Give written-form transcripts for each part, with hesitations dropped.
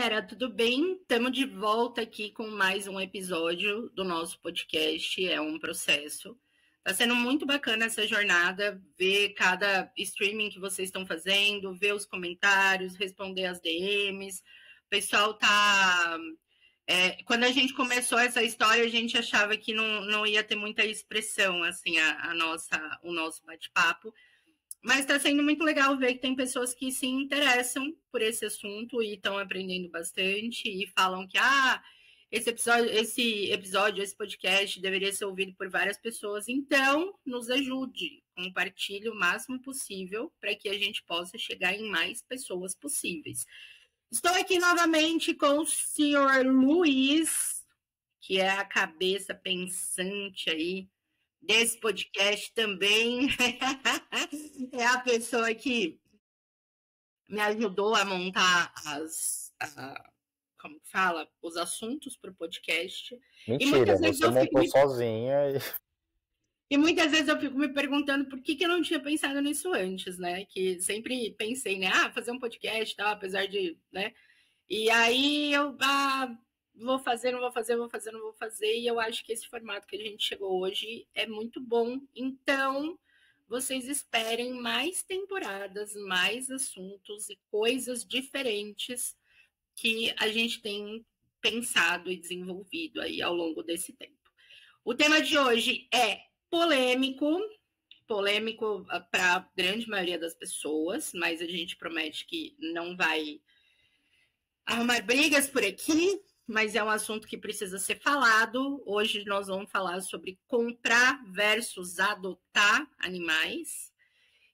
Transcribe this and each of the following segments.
galera, tudo bem? Estamos de volta aqui com mais um episódio do nosso podcast, é um processo. Está sendo muito bacana essa jornada, ver cada streaming que vocês estão fazendo, ver os comentários, responder as DMs. O pessoal tá... quando a gente começou essa história, a gente achava que não ia ter muita expressão, assim, o nosso bate-papo. Mas está sendo muito legal ver que tem pessoas que se interessam por esse assunto e estão aprendendo bastante e falam que esse podcast deveria ser ouvido por várias pessoas. Então, nos ajude, compartilhe o máximo possível para que a gente possa chegar em mais pessoas possíveis. Estou aqui novamente com o senhor Luiz, que é a cabeça pensante aí desse podcast também. É a pessoa que me ajudou a montar como fala, os assuntos para o podcast. Mentira, você montou sozinha. E muitas vezes eu fico me perguntando por que eu não tinha pensado nisso antes, né? Que sempre pensei, né? Fazer um podcast, tal, apesar de, né? E aí eu vou fazer, não vou fazer, vou fazer, não vou fazer. E eu acho que esse formato que a gente chegou hoje é muito bom. Então, vocês esperem mais temporadas, mais assuntos e coisas diferentes que a gente tem pensado e desenvolvido aí ao longo desse tempo. O tema de hoje é polêmico para a grande maioria das pessoas, mas a gente promete que não vai arrumar brigas por aqui, mas é um assunto que precisa ser falado. Hoje nós vamos falar sobre comprar versus adotar animais.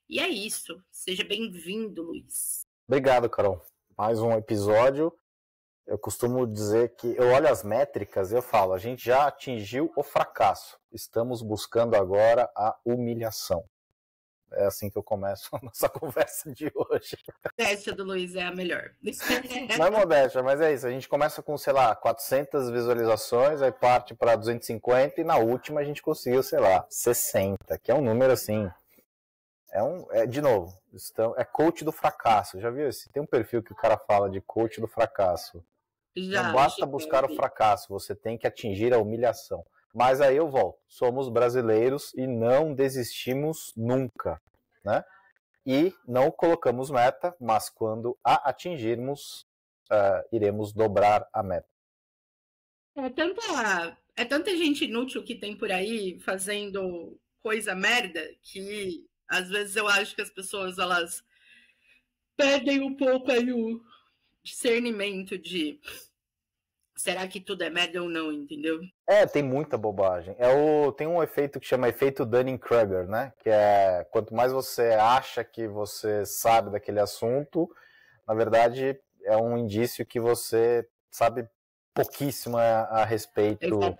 E é isso. Seja bem-vindo, Luiz. Obrigado, Carol. Mais um episódio. Eu costumo dizer que eu olho as métricas e eu falo, a gente já atingiu o fracasso. Estamos buscando agora a humilhação. É assim que eu começo a nossa conversa de hoje. A modéstia do Luiz é a melhor. Não é modéstia, mas é isso. A gente começa com, 400 visualizações, aí parte para 250 e na última a gente conseguiu, 60, que é um número assim... de novo, é coach do fracasso. Já viu esse? Tem um perfil que o cara fala de coach do fracasso. Não basta buscar o fracasso, você tem que atingir a humilhação. Mas aí eu volto. Somos brasileiros e não desistimos nunca, né? E não colocamos meta, mas quando a atingirmos, iremos dobrar a meta. É tanta gente inútil que tem por aí fazendo coisa merda que às vezes eu acho que as pessoas elas perdem um pouco aí o discernimento de será que tudo é merda ou não, entendeu? Tem muita bobagem. Tem um efeito que chama efeito Dunning-Kruger, né? Que é quanto mais você acha que você sabe daquele assunto, na verdade é um indício que você sabe pouquíssimo a respeito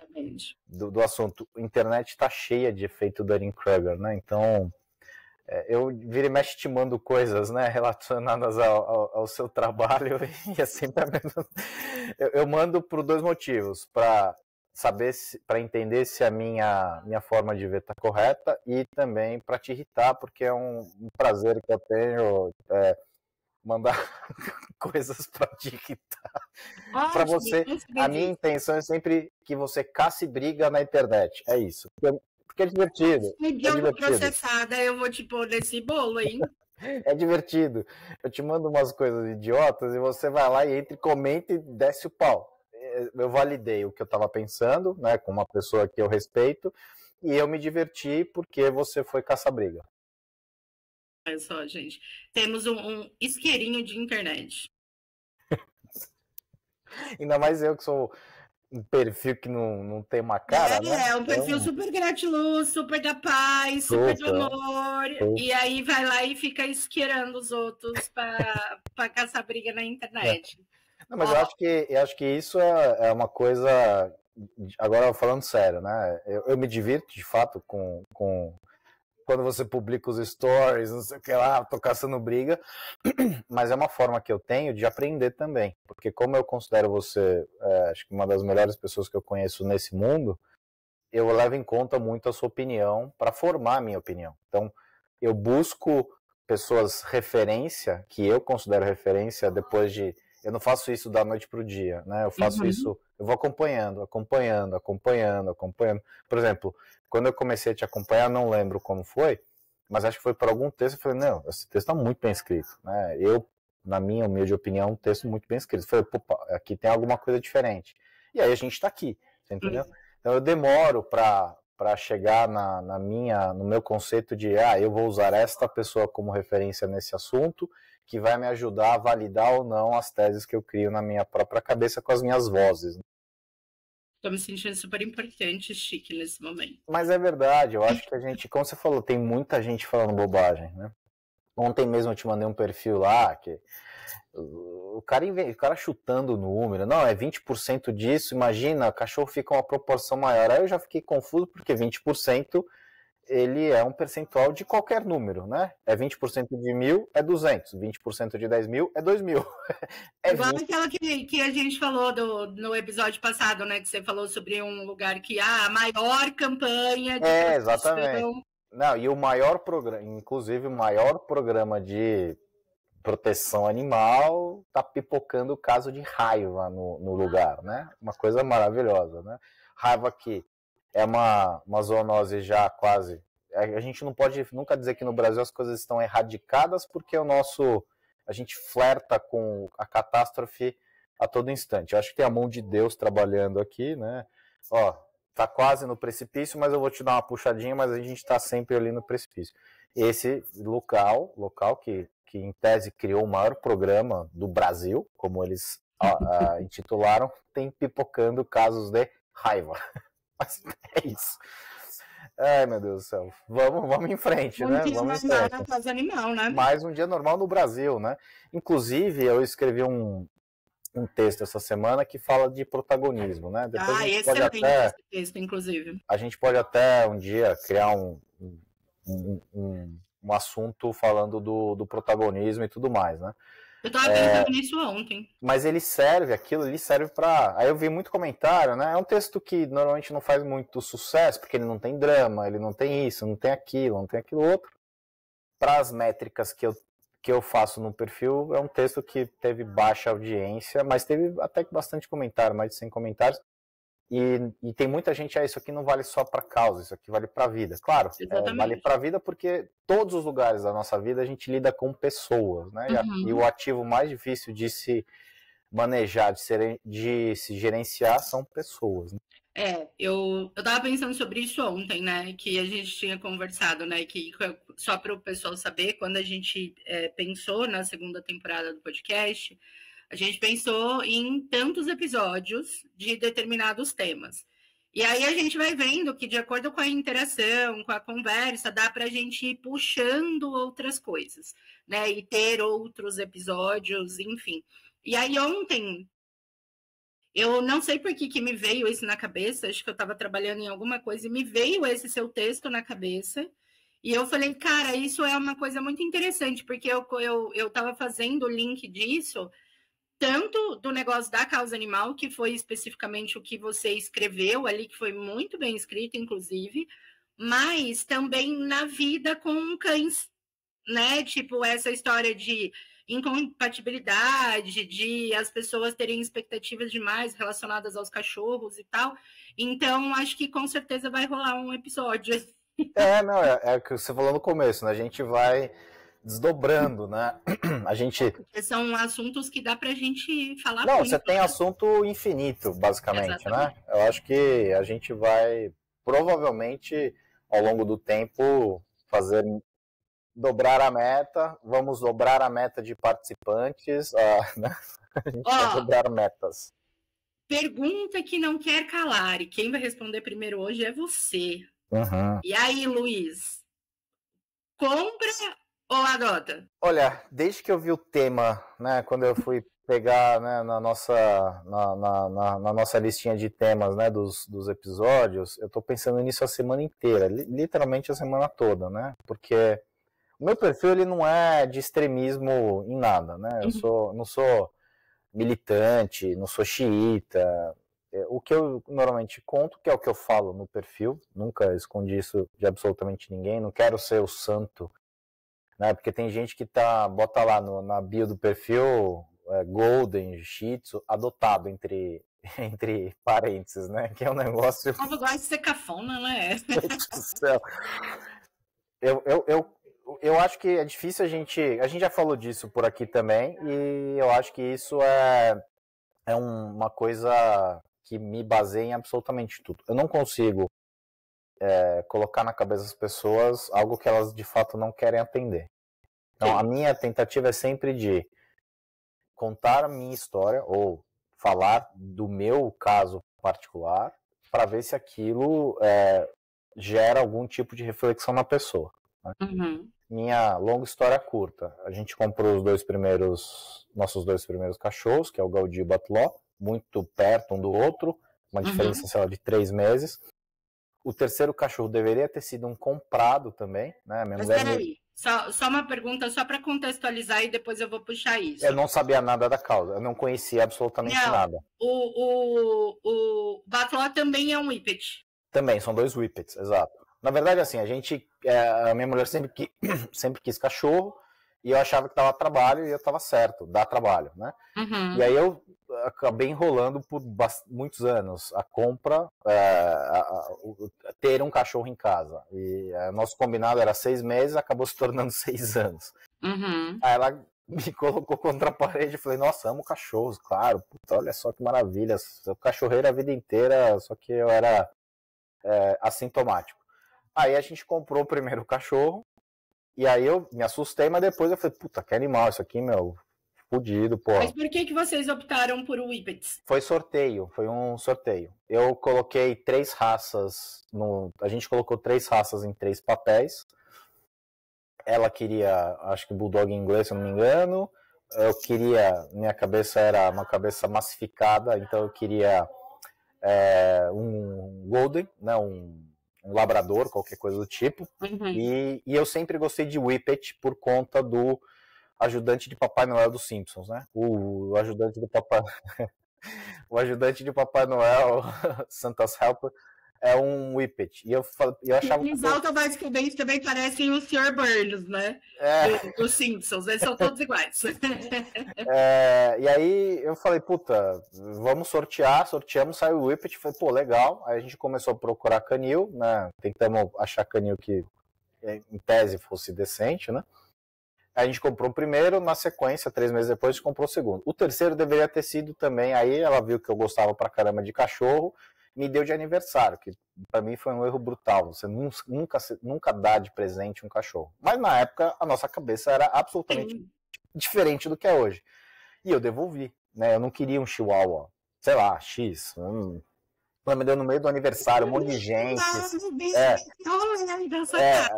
do assunto. A internet está cheia de efeito Dunning-Kruger, né? Então, eu vira e mexe te mando coisas, né, relacionadas ao seu trabalho e é sempre a mesma. Eu mando por dois motivos, para saber, para entender se a minha forma de ver está correta e também para te irritar, porque é um prazer que eu tenho mandar coisas para te irritar. Para você, a minha intenção é sempre que você casse briga na internet, é isso. Porque é divertido. Processada, eu vou te pôr nesse bolo, hein? É divertido. Eu te mando umas coisas idiotas e você vai lá e entra e comenta e desce o pau. Eu validei o que eu estava pensando, né, com uma pessoa que eu respeito, e eu me diverti porque você foi caça-briga. Olha só, gente. Temos um isqueirinho de internet. Ainda mais eu que sou um perfil que não tem uma cara, né? É um perfil super gratiluz, super da paz, super do amor. E aí vai lá e fica isqueirando os outros para caçar briga na internet. Não, mas eu acho que isso é uma coisa... Agora, falando sério, né? Eu me divirto, de fato, com quando você publica os stories, não sei o que lá, tô caçando briga, mas é uma forma que eu tenho de aprender também, porque como eu considero você, acho que uma das melhores pessoas que eu conheço nesse mundo, eu levo em conta muito a sua opinião para formar a minha opinião. Então, eu busco pessoas referência, que eu considero referência depois de... Eu não faço isso da noite pro dia, né? Eu faço isso, eu vou acompanhando. Por exemplo, quando eu comecei a te acompanhar, não lembro como foi, mas acho que foi por algum texto, eu falei, não, esse texto está muito bem escrito, né? Na minha humilde opinião, um texto muito bem escrito. Eu falei, pô, aqui tem alguma coisa diferente. E aí a gente está aqui, você entendeu? Então eu demoro para chegar no meu conceito de, eu vou usar esta pessoa como referência nesse assunto, que vai me ajudar a validar ou não as teses que eu crio na minha própria cabeça com as minhas vozes. Tô me sentindo super importante e chique nesse momento. Mas é verdade, eu acho que a gente, como você falou, tem muita gente falando bobagem, né? Ontem mesmo eu te mandei um perfil lá, que o cara chutando o número, não, é 20% disso, imagina, o cachorro fica uma proporção maior. Aí eu já fiquei confuso, porque 20% ele é um percentual de qualquer número, né? É 20% de 1.000 é 200, 20% de 10.000 é 2.000. É igual aquela que a gente falou no episódio passado, né? Que você falou sobre um lugar que a maior campanha de proteção. Exatamente. Não, e o maior programa, inclusive o maior programa de proteção animal tá pipocando o caso de raiva no lugar, né? Uma coisa maravilhosa, né? Raiva que é uma zoonose já quase... A gente não pode nunca dizer que no Brasil as coisas estão erradicadas, porque a gente flerta com a catástrofe a todo instante. Eu acho que tem a mão de Deus trabalhando aqui, né? Ó, tá quase no precipício, mas eu vou te dar uma puxadinha, mas a gente está sempre ali no precipício. Esse local que em tese criou o maior programa do Brasil, como eles intitularam, tem pipocando casos de raiva. Mas é isso. Ai, meu Deus do céu. Vamos em frente, né? Vamos em frente. Animal, né? Mais um dia normal no Brasil, né? Inclusive, eu escrevi um texto essa semana que fala de protagonismo, né? Depois excelente esse texto, inclusive. A gente pode até um dia criar um assunto falando do protagonismo e tudo mais, né? Eu tava pensando nisso ontem. Mas ele serve para... Aí eu vi muito comentário, né? É um texto que normalmente não faz muito sucesso, porque ele não tem drama, ele não tem isso, não tem aquilo outro. Para as métricas que eu faço no perfil, é um texto que teve baixa audiência, mas teve até bastante comentário, mais de 100 comentários. E tem muita gente, isso aqui não vale só para causa, isso aqui vale para a vida. Claro, vale para a vida porque todos os lugares da nossa vida a gente lida com pessoas, né? E o ativo mais difícil de se manejar, de se gerenciar são pessoas, né? Eu tava pensando sobre isso ontem, né? Que a gente tinha conversado, né? Que só para o pessoal saber, quando a gente pensou na segunda temporada do podcast, a gente pensou em tantos episódios de determinados temas. E aí a gente vai vendo que, de acordo com a interação, com a conversa, dá para a gente ir puxando outras coisas, né? E ter outros episódios, enfim. E aí ontem, eu não sei por que me veio isso na cabeça, acho que eu estava trabalhando em alguma coisa e me veio esse seu texto na cabeça. E eu falei, cara, isso é uma coisa muito interessante, porque eu estava fazendo o link disso, tanto do negócio da causa animal, que foi especificamente o que você escreveu ali, que foi muito bem escrito, inclusive, mas também na vida com cães, né? Tipo, essa história de incompatibilidade, de as pessoas terem expectativas demais relacionadas aos cachorros e tal. Então, acho que com certeza vai rolar um episódio. Não, é o que você falou no começo, né? A gente vai desdobrando, né? Porque são assuntos que dá pra gente falar Não, muito, você tem assunto infinito, basicamente, exatamente, né? Eu acho que a gente vai, provavelmente, ao longo do tempo, dobrar a meta, vamos dobrar a meta de participantes, né? A gente vai dobrar metas. Pergunta que não quer calar, e quem vai responder primeiro hoje é você. E aí, Luiz, compra ou adota? Olha, desde que eu vi o tema, né, quando eu fui pegar, né, na nossa listinha de temas, né, dos episódios, eu tô pensando nisso a semana inteira, literalmente a semana toda, né, porque o meu perfil ele não é de extremismo em nada, né, eu não sou militante, não sou xiita, o que eu normalmente conto, que é o que eu falo no perfil, nunca escondi isso de absolutamente ninguém, não quero ser o santo, né? Porque tem gente que bota lá na bio do perfil Golden, Shih Tzu, adotado entre parênteses, né? Que é um negócio... O povo gosta de ser cafona, né? Meu Deus do céu. Eu acho que é difícil a gente já falou disso por aqui também, e eu acho que isso é uma coisa que me baseia em absolutamente tudo. Eu não consigo colocar na cabeça das pessoas algo que elas de fato não querem atender. Então, Sim. a minha tentativa é sempre de contar a minha história ou falar do meu caso particular para ver se aquilo gera algum tipo de reflexão na pessoa. Né? Uhum. Minha longa história curta. A gente comprou nossos dois primeiros cachorros, que é o Gaudí e o Batló, muito perto um do outro, uma diferença, sei lá, de 3 meses. O terceiro cachorro deveria ter sido um comprado também, né? Mas peraí, só uma pergunta, só para contextualizar e depois eu vou puxar isso. Eu não sabia nada da causa, eu não conhecia absolutamente nada. O Batló também é um Whippet. Também, são 2 Whippets, exato. Na verdade, assim, a minha mulher sempre quis cachorro, e eu achava que dava trabalho, e eu estava certo, dá trabalho, né? Uhum. E aí eu acabei enrolando por muitos anos a compra, ter um cachorro em casa. E nosso combinado era 6 meses, acabou se tornando 6 anos. Uhum. Aí ela me colocou contra a parede e falei, nossa, amo cachorros, claro, puta, olha só que maravilha, eu cachorreiro a vida inteira, só que eu era assintomático. Aí a gente comprou o primeiro cachorro, e aí eu me assustei, mas depois eu falei, puta, que animal isso aqui, meu, fudido, pô. Mas por que vocês optaram por Whippets? Foi um sorteio. Eu coloquei 3 raças, a gente colocou 3 raças em 3 papéis. Ela queria, acho que Bulldog inglês, se eu não me engano. Minha cabeça era uma cabeça massificada, então eu queria um Golden, né, um labrador, qualquer coisa do tipo. Uhum. E eu sempre gostei de Whippet por conta do ajudante de Papai Noel dos Simpsons, né? O ajudante do Papai... o ajudante de Papai Noel, Santa's Helper, é um Whippet. E eu achava Eles automaticamente também parecem o Sr. Burns, né? Dos Simpsons, eles são todos iguais. E aí eu falei, puta, vamos sorteamos, saiu o Whippet, falei, pô, legal. Aí a gente começou a procurar canil, né? Tentamos achar canil que em tese fosse decente, né? Aí a gente comprou o primeiro, na sequência, 3 meses depois, a gente comprou o segundo. O terceiro deveria ter sido também, aí ela viu que eu gostava pra caramba de cachorro, me deu de aniversário, que pra mim foi um erro brutal. Você nunca dá de presente um cachorro. Mas na época, a nossa cabeça era absolutamente diferente do que é hoje. E eu devolvi, né? Eu não queria um chihuahua, sei lá, X. Ela me deu no meio do aniversário, um monte de gente.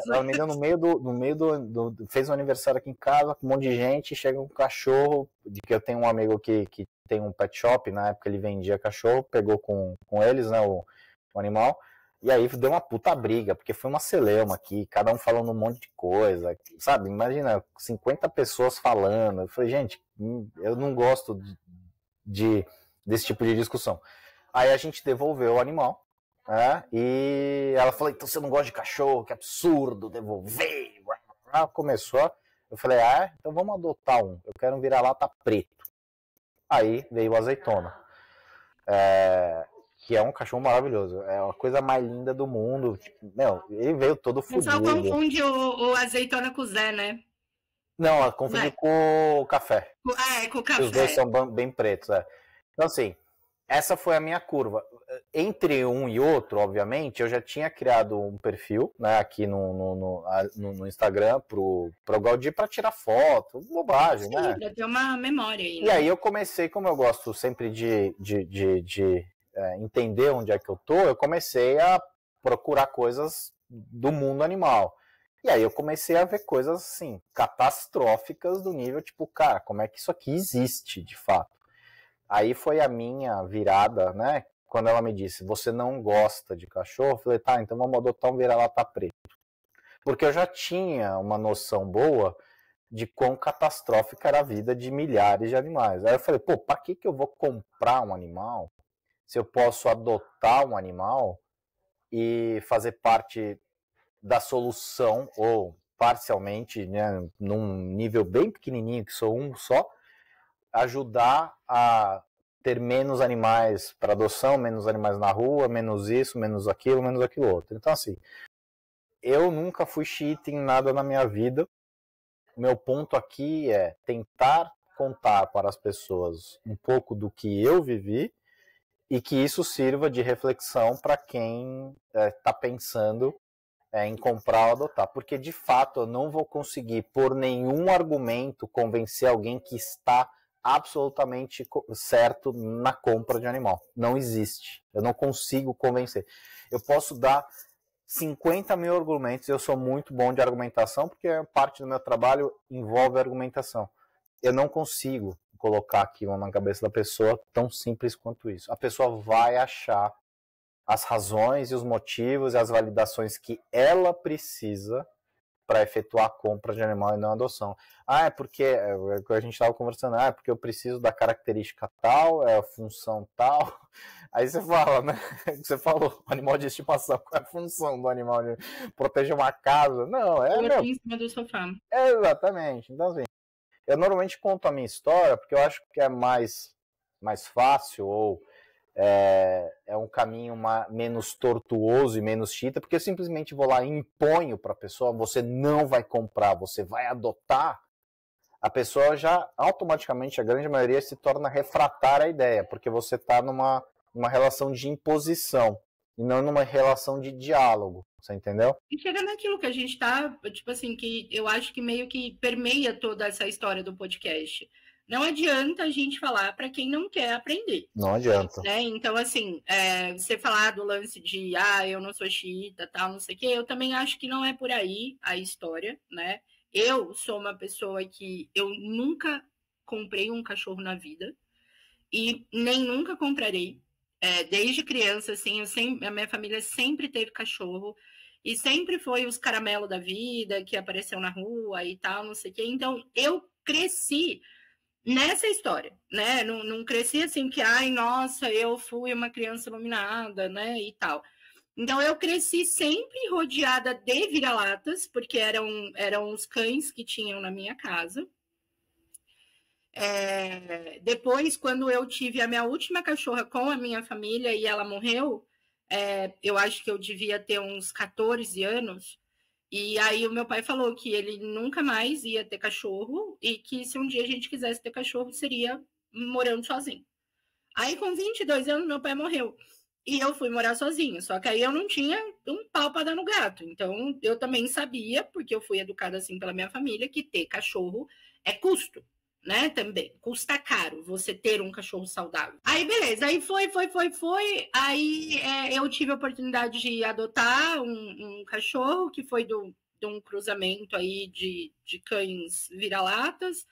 Ela me deu no meio do. Fez um aniversário aqui em casa, com um monte de gente, chega um cachorro, de que eu tenho um amigo que tem um pet shop, na época ele vendia cachorro, pegou com eles, né, o animal, e aí deu uma puta briga, porque foi uma celeuma aqui, cada um falando um monte de coisa, sabe? Imagina, 50 pessoas falando. Eu falei, gente, eu não gosto desse tipo de discussão. Aí a gente devolveu o animal, né? E ela falou, então você não gosta de cachorro, que absurdo, devolver. Começou, eu falei, então vamos adotar um, eu quero um vira-lata preto. Aí veio o Azeitona, que é um cachorro maravilhoso, é a coisa mais linda do mundo. Tipo, ele veio todo fudido. Você só confunde o Azeitona com o Zé, né? Não, ela confundiu com o café. Com o café. Os dois são bem pretos, Então, assim, essa foi a minha curva. Entre um e outro, obviamente, eu já tinha criado um perfil, né, aqui no Instagram pro Gaudí para tirar foto, bobagem, né? Pra ter uma memória aí. E aí eu comecei, como eu gosto sempre de entender onde é que eu tô, eu comecei a procurar coisas do mundo animal. E aí eu comecei a ver coisas, assim, catastróficas do nível, tipo, cara, como é que isso aqui existe, de fato? Aí foi a minha virada, né? Quando ela me disse, você não gosta de cachorro? Eu falei, tá, então vamos adotar um vira-lata preto. Porque eu já tinha uma noção boa de quão catastrófica era a vida de milhares de animais. Aí eu falei, pô, pra que eu vou comprar um animal se eu posso adotar um animal e fazer parte da solução, ou parcialmente, né, num nível bem pequenininho, que sou um só, ajudar a ter menos animais para adoção, menos animais na rua, menos isso, menos aquilo outro. Então, assim, eu nunca fui xiita em nada na minha vida. O meu ponto aqui é tentar contar para as pessoas um pouco do que eu vivi e que isso sirva de reflexão para quem está pensando em comprar ou adotar. Porque, de fato, eu não vou conseguir, por nenhum argumento, convencer alguém que está absolutamente certo na compra de animal. Não existe. Eu não consigo convencer. Eu posso dar 50 mil argumentos, eu sou muito bom de argumentação, porque parte do meu trabalho envolve argumentação. Eu não consigo colocar aquilo na cabeça da pessoa tão simples quanto isso. A pessoa vai achar as razões e os motivos e as validações que ela precisa para efetuar a compra de animal e não a adoção. É porque, a gente estava conversando, é porque eu preciso da característica tal, a função tal. Aí você fala, né? Você falou, animal de estimação, qual é a função do animal? De proteger uma casa? Não, em cima do sofá. Exatamente. Então, assim, eu normalmente conto a minha história porque eu acho que é mais fácil ou é um caminho menos tortuoso e menos chita, porque eu simplesmente vou lá e imponho para a pessoa, você não vai comprar, você vai adotar, a pessoa já automaticamente, a grande maioria, se torna refratária à ideia, porque você está numa relação de imposição e não numa relação de diálogo, você entendeu? E chega naquilo que a gente tá, tipo assim, que eu acho que meio que permeia toda essa história do podcast. Não adianta a gente falar para quem não quer aprender. Não adianta. Né? Então, assim, você falar do lance de, eu não sou xiita, tal, não sei o quê, eu também acho que não é por aí a história, né? Eu sou uma pessoa que eu nunca comprei um cachorro na vida e nem nunca comprarei. Desde criança, assim, a minha família sempre teve cachorro e sempre foi os caramelos da vida que apareceu na rua e tal, não sei o quê. Então, eu cresci nessa história, né? Não cresci assim que, nossa, eu fui uma criança iluminada, né? E tal. Então, eu cresci sempre rodeada de vira-latas, porque eram os cães que tinham na minha casa. Depois, quando eu tive a minha última cachorra com a minha família e ela morreu, eu acho que eu devia ter uns 14 anos. E aí o meu pai falou que ele nunca mais ia ter cachorro e que se um dia a gente quisesse ter cachorro, seria morando sozinho. Aí com 22 anos, meu pai morreu. E eu fui morar sozinho. Só que aí eu não tinha um pau para dar no gato. Então eu também sabia, porque eu fui educada assim pela minha família, que ter cachorro é custo, né? Também custa caro você ter um cachorro saudável. Aí beleza, aí foi. Aí eu tive a oportunidade de adotar um cachorro que foi de um cruzamento aí de cães vira-latas.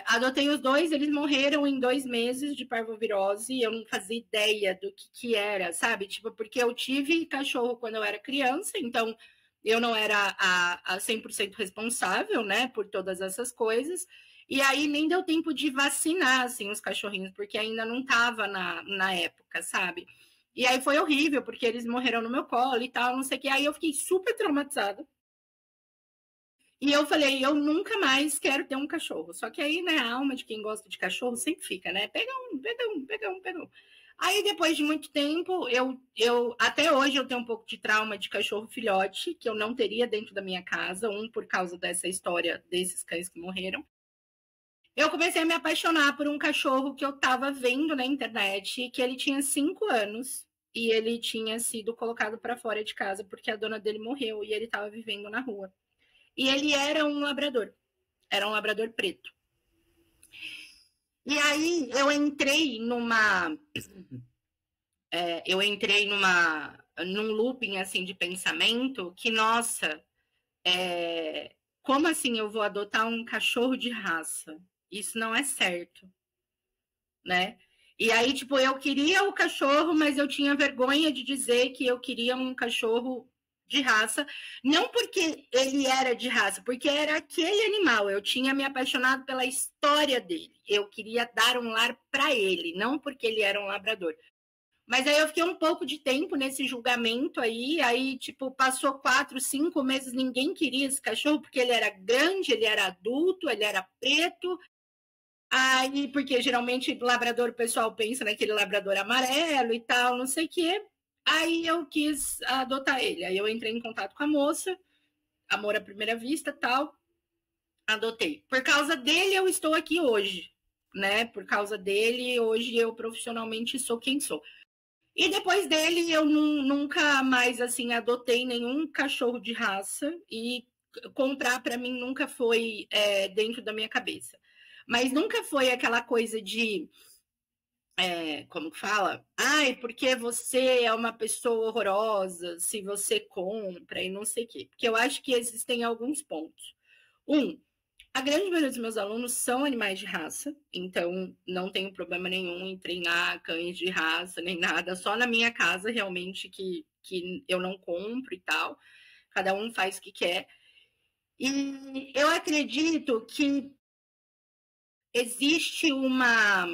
Adotei os dois, eles morreram em 2 meses de parvovirose. Eu não fazia ideia do que era, sabe? Tipo, porque eu tive cachorro quando eu era criança, então eu não era a 100% responsável, né, por todas essas coisas. E aí nem deu tempo de vacinar, assim, os cachorrinhos, porque ainda não estava na época, sabe? E aí foi horrível, porque eles morreram no meu colo e tal, não sei o que. Aí eu fiquei super traumatizada. E eu falei, eu nunca mais quero ter um cachorro. Só que aí, né, a alma de quem gosta de cachorro sempre fica, né? Pega um. Aí, depois de muito tempo, até hoje eu tenho um pouco de trauma de cachorro filhote, que eu não teria dentro da minha casa, por causa dessa história desses cães que morreram. Eu comecei a me apaixonar por um cachorro que eu estava vendo na internet, que ele tinha 5 anos e ele tinha sido colocado para fora de casa porque a dona dele morreu e ele estava vivendo na rua. E ele era um labrador preto. E aí eu entrei num looping assim de pensamento que, nossa, como assim eu vou adotar um cachorro de raça? Isso não é certo, né? E aí, tipo, eu queria o cachorro, mas eu tinha vergonha de dizer que eu queria um cachorro de raça, não porque ele era de raça, porque era aquele animal. Eu tinha me apaixonado pela história dele. Eu queria dar um lar para ele, não porque ele era um labrador. Mas aí eu fiquei um pouco de tempo nesse julgamento aí, tipo, passou 4, 5 meses, ninguém queria esse cachorro, porque ele era grande, ele era adulto, ele era preto, Aí, porque geralmente labrador, o pessoal pensa naquele labrador amarelo e tal, não sei o quê. Aí eu quis adotar ele. Aí eu entrei em contato com a moça, amor à primeira vista, tal, adotei. Por causa dele eu estou aqui hoje, né? Por causa dele, hoje eu profissionalmente sou quem sou. E depois dele eu nunca mais assim adotei nenhum cachorro de raça e comprar para mim nunca foi dentro da minha cabeça. Mas nunca foi aquela coisa de como que fala? Ai, porque você é uma pessoa horrorosa se você compra e não sei o quê. Porque eu acho que existem alguns pontos. A grande maioria dos meus alunos são animais de raça, então não tenho problema nenhum em treinar cães de raça, nem nada. Só na minha casa, realmente, que eu não compro e tal. Cada um faz o que quer. E eu acredito que existe uma.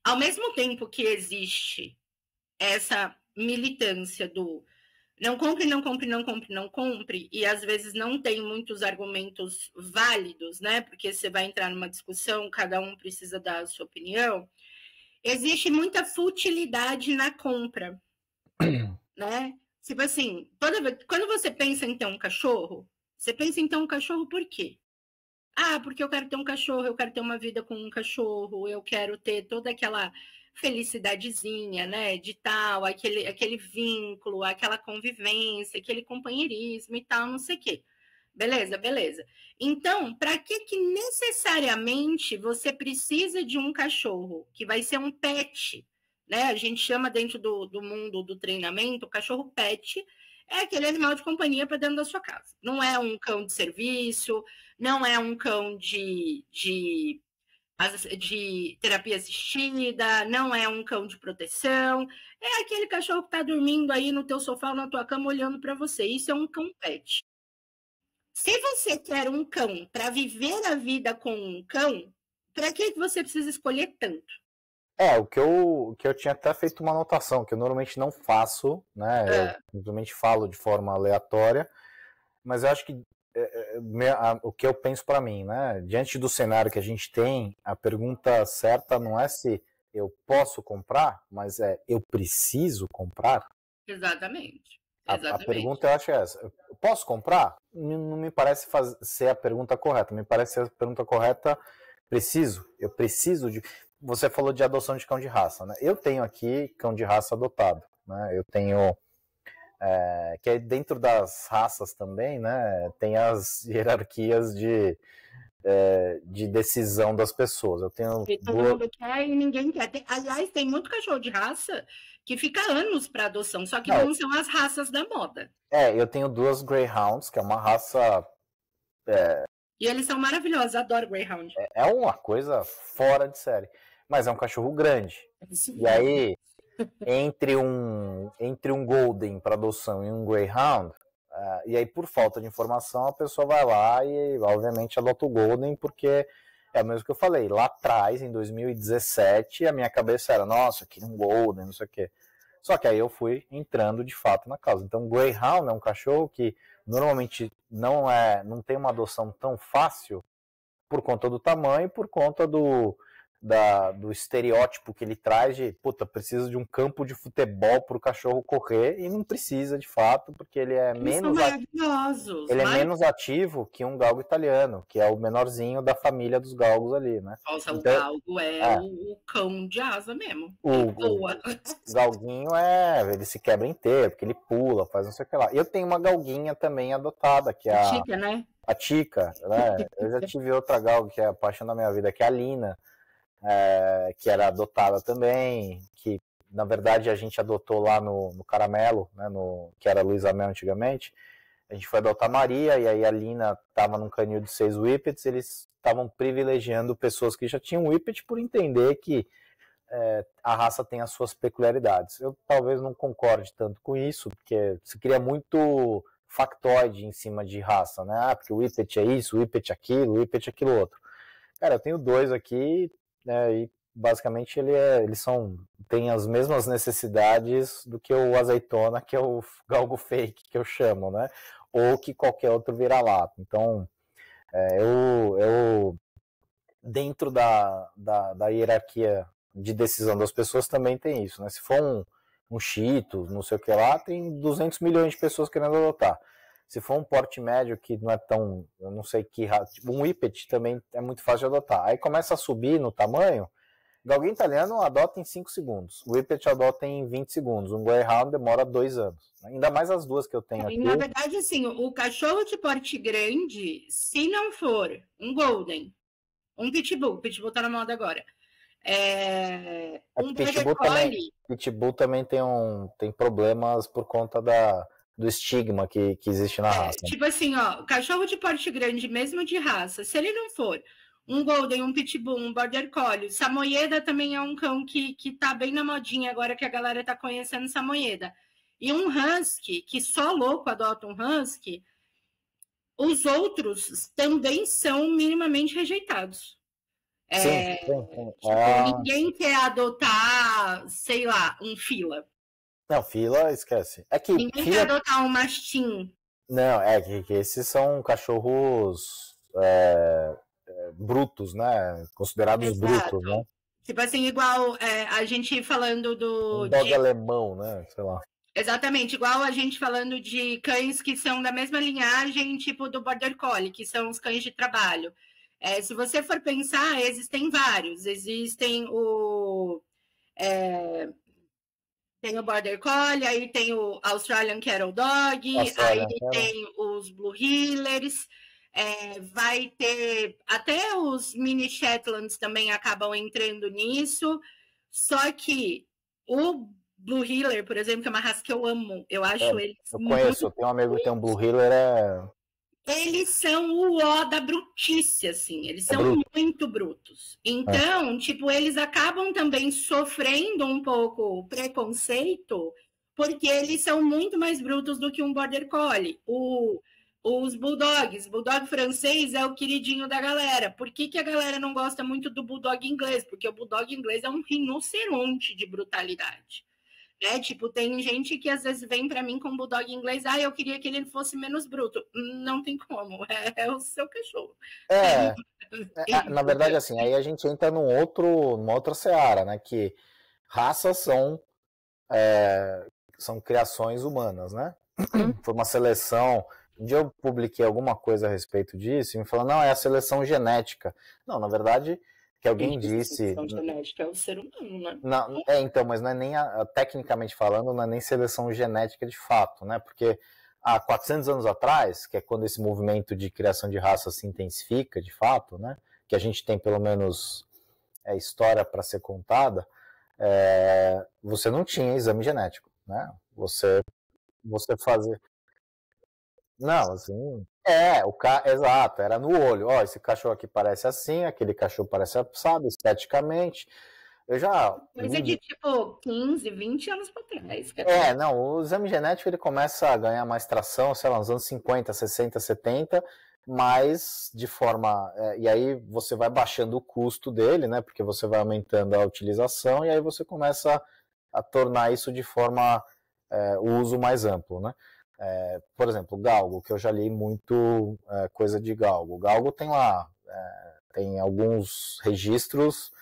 Ao mesmo tempo que existe essa militância do não compre, não compre, não compre, não compre, e às vezes não tem muitos argumentos válidos, né? Porque você vai entrar numa discussão, cada um precisa dar a sua opinião. Existe muita futilidade na compra, né? Tipo assim, quando você pensa em ter um cachorro, você pensa em ter um cachorro por quê? Ah, porque eu quero ter um cachorro, eu quero ter uma vida com um cachorro, eu quero ter toda aquela felicidadezinha, né, de tal, aquele vínculo, aquela convivência, aquele companheirismo e tal, não sei o quê. Beleza, beleza. Então, para que necessariamente você precisa de um cachorro que vai ser um pet, né? A gente chama dentro do mundo do treinamento, o cachorro pet é aquele animal de companhia para dentro da sua casa. Não é um cão de serviço, não é um cão de terapia assistida, não é um cão de proteção, é aquele cachorro que está dormindo aí no teu sofá ou na tua cama olhando para você. Isso é um cão pet. Se você quer um cão para viver a vida com um cão, para que você precisa escolher tanto? O que eu tinha até feito uma anotação, que eu normalmente não faço, né? Eu simplesmente falo de forma aleatória, mas eu acho que o que eu penso para mim, né? Diante do cenário que a gente tem, a pergunta certa não é se eu posso comprar, mas é eu preciso comprar? Exatamente. A pergunta eu acho é essa. Eu posso comprar? Não me parece ser a pergunta correta. Me parece ser a pergunta correta. Preciso? Eu preciso de. Você falou de adoção de cão de raça, né? Eu tenho aqui cão de raça adotado, né? Eu tenho que é dentro das raças também, né? Tem as hierarquias de decisão das pessoas. Eu tenho e todo mundo quer e ninguém quer. Aliás, tem muito cachorro de raça que fica anos para adoção, só que não são as raças da moda. Eu tenho duas Greyhounds, que é uma raça. E eles são maravilhosos, adoro Greyhound. É uma coisa fora de série. Mas é um cachorro grande. Sim. E aí, entre um Golden para adoção e um Greyhound, e aí por falta de informação a pessoa vai lá e obviamente adota o Golden, porque é o mesmo que eu falei, lá atrás, em 2017, a minha cabeça era, nossa, eu queria um Golden, não sei o quê. Só que aí eu fui entrando de fato na causa. Então, Greyhound é um cachorro que normalmente não tem uma adoção tão fácil por conta do tamanho e por conta do estereótipo que ele traz de, puta, precisa de um campo de futebol para o cachorro correr, e não precisa de fato, porque ele é menos ativo que um galgo italiano, que é o menorzinho da família dos galgos ali, né? Nossa, então, o galgo é o cão de asa mesmo. O galguinho ele se quebra inteiro, porque ele pula, faz não sei o que lá. Eu tenho uma galguinha também adotada, que é a Tica, né? A Tica, né? Eu já tive outra galga que é a paixão da minha vida, que é a Lina, que era adotada também, que na verdade a gente adotou lá no Caramelo, né, que era Luiz Amel antigamente. A gente foi adotar a Maria, e aí a Lina estava num canil de 6 Whippets, eles estavam privilegiando pessoas que já tinham Whippet por entender que a raça tem as suas peculiaridades. Eu talvez não concorde tanto com isso, porque se cria muito factoide em cima de raça, né? Porque o Whippet é isso, o Whippet é aquilo, o Whippet é aquilo outro. Cara, eu tenho dois aqui, né, e basicamente eles têm as mesmas necessidades do que o azeitona, que é o galgo fake, que eu chamo, né? Ou que qualquer outro vira-lata. Então, eu dentro da hierarquia de decisão das pessoas também tem isso, né? Se for um Cheetos, não sei o que lá, tem 200 milhões de pessoas querendo adotar. Se for um porte médio que não é tão, eu não sei que raça, tipo um Whippet também é muito fácil de adotar. Aí começa a subir no tamanho, galguinho italiano adota em 5 segundos, o Whippet adota em 20 segundos, um Greyhound demora 2 anos. Ainda mais as duas que eu tenho aqui. Na verdade, assim, o cachorro de porte grande, se não for um Golden, um Pitbull tá na moda agora, um Border Collie... Pitbull também tem problemas por conta do estigma que existe na raça. Tipo assim, ó, o cachorro de porte grande, mesmo de raça, se ele não for um Golden, um Pitbull, um Border Collie, Samoyeda também é um cão que tá bem na modinha agora que a galera tá conhecendo Samoyeda. E um Husky, que só louco adota um Husky, os outros também são minimamente rejeitados. Sim. Tipo, ninguém quer adotar, sei lá, um fila. Não, fila, esquece. Ninguém quer adotar um mastim. Não, que esses são cachorros brutos, né? Considerados Exato. Brutos, né? Tipo assim, igual a gente falando do... Um dog alemão, né? Sei lá. Exatamente, igual a gente falando de cães que são da mesma linhagem, tipo do Border Collie, que são os cães de trabalho. Se você for pensar, existem vários. Existem tem o Border Collie, aí tem o Australian Cattle Dog, tem os Blue Heelers, vai ter... Até os Mini Shetlands também acabam entrando nisso, só que o Blue Heeler, por exemplo, que é uma raça que eu amo, eu acho eles... Eu conheço, eu tenho um amigo que tem um Blue Heeler, Eles são o ó da brutice, assim, eles são muito brutos. Então, tipo, eles acabam também sofrendo um pouco preconceito, porque eles são muito mais brutos do que um Border Collie. Os Bulldogs, Bulldog francês é o queridinho da galera. Por que a galera não gosta muito do Bulldog inglês? Porque o Bulldog inglês é um rinoceronte de brutalidade. Tipo, tem gente que às vezes vem para mim com Bulldog inglês, eu queria que ele fosse menos bruto. Não tem como, é o seu cachorro. Na verdade, assim, aí a gente entra numa outra seara, né, que raças são criações humanas, né? Foi uma seleção. Um dia eu publiquei alguma coisa a respeito disso e me falou, não, é a seleção genética. Não, na verdade... que alguém disse... Seleção genética é o ser humano, né? Não, então, mas não é nem, tecnicamente falando, não é nem seleção genética de fato, né? Porque há 400 anos atrás, que é quando esse movimento de criação de raça se intensifica, de fato, né? Que a gente tem pelo menos história para ser contada, você não tinha exame genético, né? Você fazer... Não, assim... exato, era no olho. Ó, esse cachorro aqui parece assim, aquele cachorro parece assado, esteticamente. Eu já... Coisa de, tipo, 15, 20 anos para trás. Não, o exame genético ele começa a ganhar mais tração, sei lá, nos anos 50, 60, 70, mas de forma... e aí você vai baixando o custo dele, né? Porque você vai aumentando a utilização e aí você começa a tornar isso de forma... o uso mais amplo, né? Por exemplo, galgo, que eu já li muito coisa de galgo. O galgo tem lá, tem alguns registros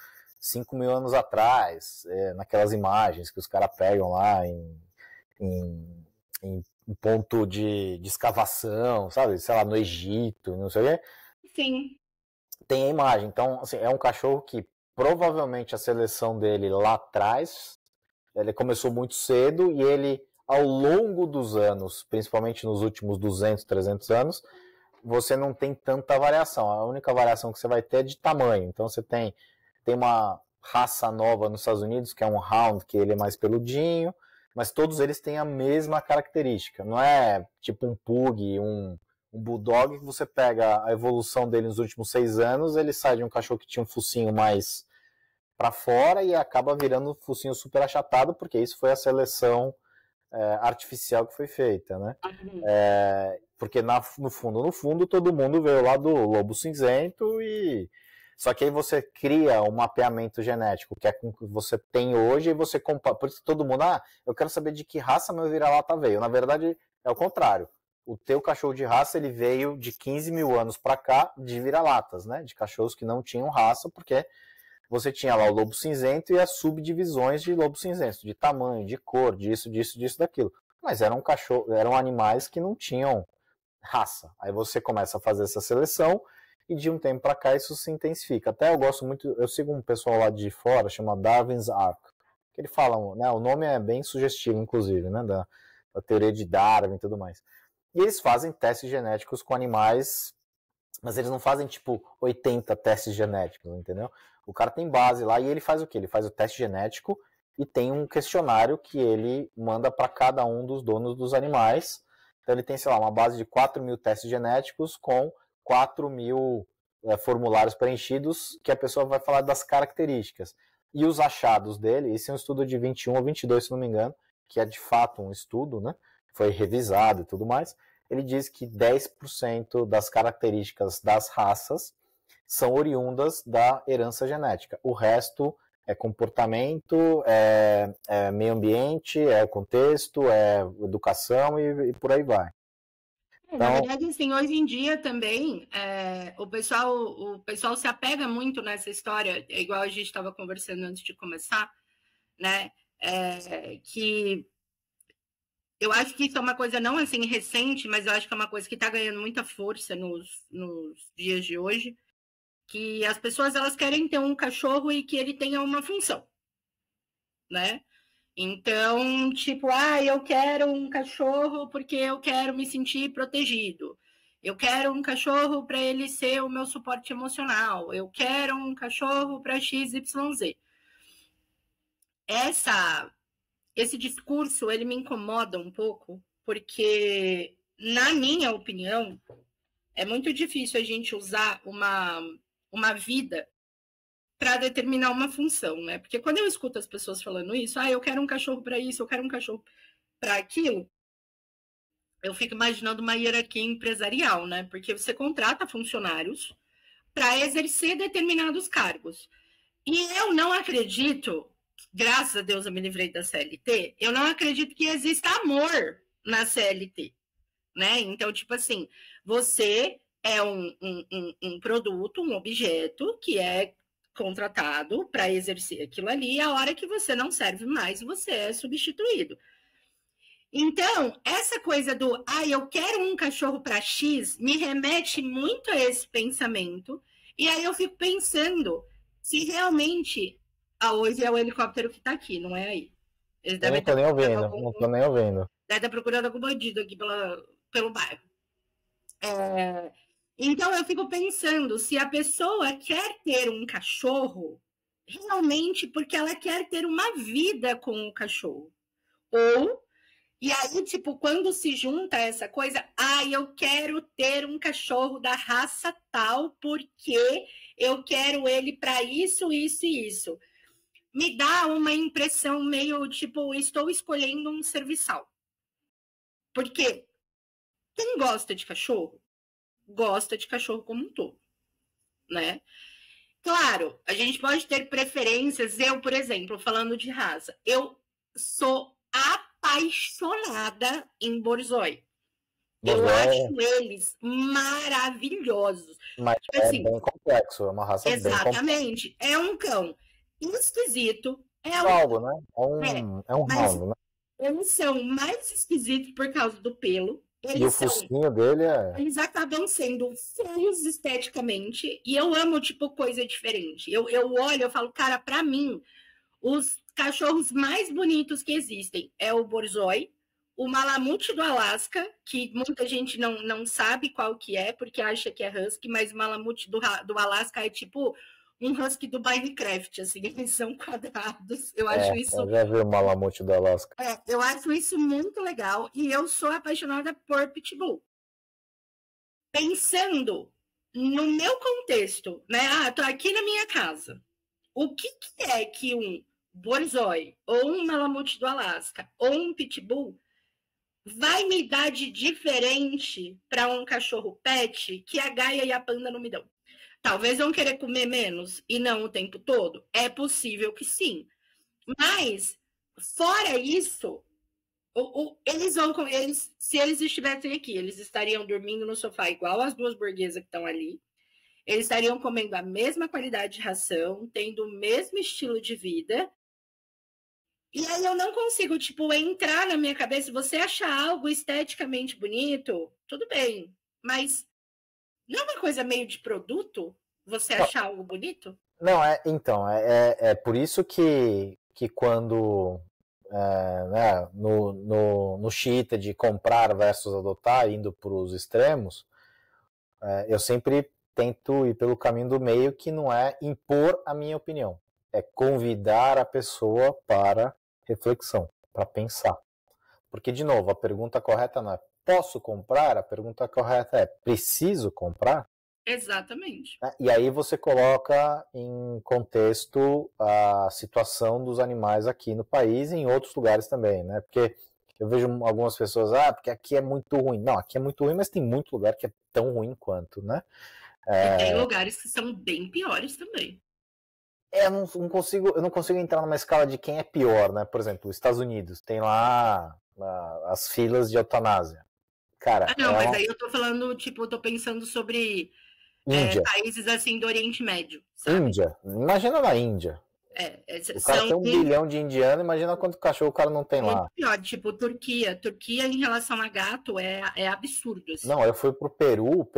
5.000 anos atrás, naquelas imagens que os caras pegam lá em ponto de escavação, sabe? Sei lá, no Egito, não sei o quê. Sim. Tem a imagem. Então, assim, é um cachorro que provavelmente a seleção dele lá atrás, ele começou muito cedo e ele... ao longo dos anos, principalmente nos últimos 200, 300 anos, você não tem tanta variação. A única variação que você vai ter é de tamanho. Então você tem uma raça nova nos Estados Unidos, que é um Hound, que ele é mais peludinho, mas todos eles têm a mesma característica. Não é tipo um Pug, um Bulldog, que você pega a evolução dele nos últimos 6 anos, ele sai de um cachorro que tinha um focinho mais para fora e acaba virando um focinho super achatado, porque isso foi a seleção artificial que foi feita, né? Porque no fundo todo mundo veio lá do lobo cinzento e só que aí você cria um mapeamento genético que é com que você tem hoje e você compara. Por isso que todo mundo, eu quero saber de que raça meu vira-lata veio. Na verdade é o contrário. o teu cachorro de raça ele veio de 15 mil anos para cá de vira-latas, né? De cachorros que não tinham raça, porque você tinha lá o lobo cinzento e as subdivisões de lobo cinzento, de tamanho, de cor, disso, daquilo. Mas eram animais que não tinham raça. Aí você começa a fazer essa seleção e de um tempo para cá isso se intensifica. Até eu gosto muito, eu sigo um pessoal lá de fora, chama Darwin's Ark, que ele fala, né, o nome é bem sugestivo, inclusive, né, da teoria de Darwin e tudo mais. E eles fazem testes genéticos com animais, mas eles não fazem, tipo, 80 testes genéticos, entendeu? O cara tem base lá e ele faz o quê? Ele faz o teste genético e tem um questionário que ele manda para cada um dos donos dos animais. Então ele tem, sei lá, uma base de 4 mil testes genéticos com 4 mil formulários preenchidos que a pessoa vai falar das características. E os achados dele, esse é um estudo de 21 ou 22, se não me engano, que é de fato um estudo, né? Foi revisado e tudo mais. Ele diz que 10% das características das raças são oriundas da herança genética. O resto é comportamento, é meio ambiente, é contexto, é educação e por aí vai. Na verdade, assim, hoje em dia também o pessoal se apega muito nessa história, igual a gente estava conversando antes de começar, né? Que eu acho que isso é uma coisa não assim recente, mas eu acho que é uma coisa que está ganhando muita força nos dias de hoje, que as pessoas elas querem ter um cachorro e que ele tenha uma função, né? Então, tipo, eu quero um cachorro porque eu quero me sentir protegido. Eu quero um cachorro para ele ser o meu suporte emocional. Eu quero um cachorro para XYZ. Esse discurso, ele me incomoda um pouco, porque, na minha opinião, é muito difícil a gente usar uma vida para determinar uma função, né? Porque quando eu escuto as pessoas falando isso, eu quero um cachorro para isso, eu quero um cachorro para aquilo, eu fico imaginando uma hierarquia empresarial, né? Porque você contrata funcionários para exercer determinados cargos. E eu não acredito, graças a Deus eu me livrei da CLT, eu não acredito que exista amor na CLT, né? Então, tipo assim, você é um produto, um objeto que é contratado para exercer aquilo ali, a hora que você não serve mais, você é substituído. Então, essa coisa do, eu quero um cachorro para X, me remete muito a esse pensamento, e aí eu fico pensando se realmente, hoje é o helicóptero que está aqui, não é aí. Eles devem estar nem ouvindo, não estou nem ouvindo. Deve estar procurando algum bandido aqui pelo bairro. Então, eu fico pensando se a pessoa quer ter um cachorro realmente porque ela quer ter uma vida com o cachorro. E aí, tipo, quando se junta essa coisa, eu quero ter um cachorro da raça tal porque eu quero ele para isso, isso e isso. Me dá uma impressão meio, tipo, estou escolhendo um serviçal. Porque quem gosta de cachorro como um todo, né? Claro, a gente pode ter preferências. Eu, por exemplo, falando de raça, eu sou apaixonada em Borzoi. Eu acho eles maravilhosos. Mas assim, é bem complexo, é uma raça exatamente. Bem complexa. É um cão esquisito. Algo, né? É um round, né? Eles são mais esquisitos por causa do pelo. E o focinho dele Eles acabam sendo feios esteticamente. E eu amo, tipo, coisa diferente. Eu olho, eu falo, cara, pra mim, os cachorros mais bonitos que existem é o Borzoi, o Malamute do Alasca, que muita gente não sabe qual que é, porque acha que é husky, mas o Malamute do Alasca é tipo um husky do Minecraft, assim, eles são quadrados. Eu acho isso... Eu já vi o Malamute do Alasca. Eu acho isso muito legal, e eu sou apaixonada por Pitbull. Pensando no meu contexto, né? Tô aqui na minha casa. O que é que um Borzoi, ou um Malamute do Alasca, ou um Pitbull vai me dar de diferente para um cachorro pet que a Gaia e a Panda não me dão? Talvez vão querer comer menos e não o tempo todo? É possível que sim. Mas, fora isso, Se eles estivessem aqui, eles estariam dormindo no sofá igual as duas burguesas que estão ali. Eles estariam comendo a mesma qualidade de ração, tendo o mesmo estilo de vida. E aí eu não consigo, tipo, entrar na minha cabeça. Você achar algo esteticamente bonito, tudo bem. Mas não é uma coisa meio de produto você achar algo bonito? Não, então, é por isso que quando né, no xiita de comprar versus adotar, indo para os extremos, eu sempre tento ir pelo caminho do meio, que não é impor a minha opinião, é convidar a pessoa para reflexão, para pensar. Porque, de novo, a pergunta correta não é posso comprar, a pergunta correta é preciso comprar? Exatamente. E aí você coloca em contexto a situação dos animais aqui no país e em outros lugares também, né? Porque eu vejo algumas pessoas, porque aqui é muito ruim. Não, aqui é muito ruim, mas tem muito lugar que é tão ruim quanto, né? E tem lugares que são bem piores também. Eu não consigo entrar numa escala de quem é pior, né? Por exemplo, os Estados Unidos tem lá as filas de eutanásia. Cara, não, mas aí eu tô falando, tipo, eu tô pensando sobre países assim do Oriente Médio, sabe? Índia. Imagina na Índia. O cara tem 1 bilhão de indianos, imagina quanto cachorro o cara não tem lá. Pior, tipo, Turquia em relação a gato é absurdo. Assim. Não, eu fui pro Peru,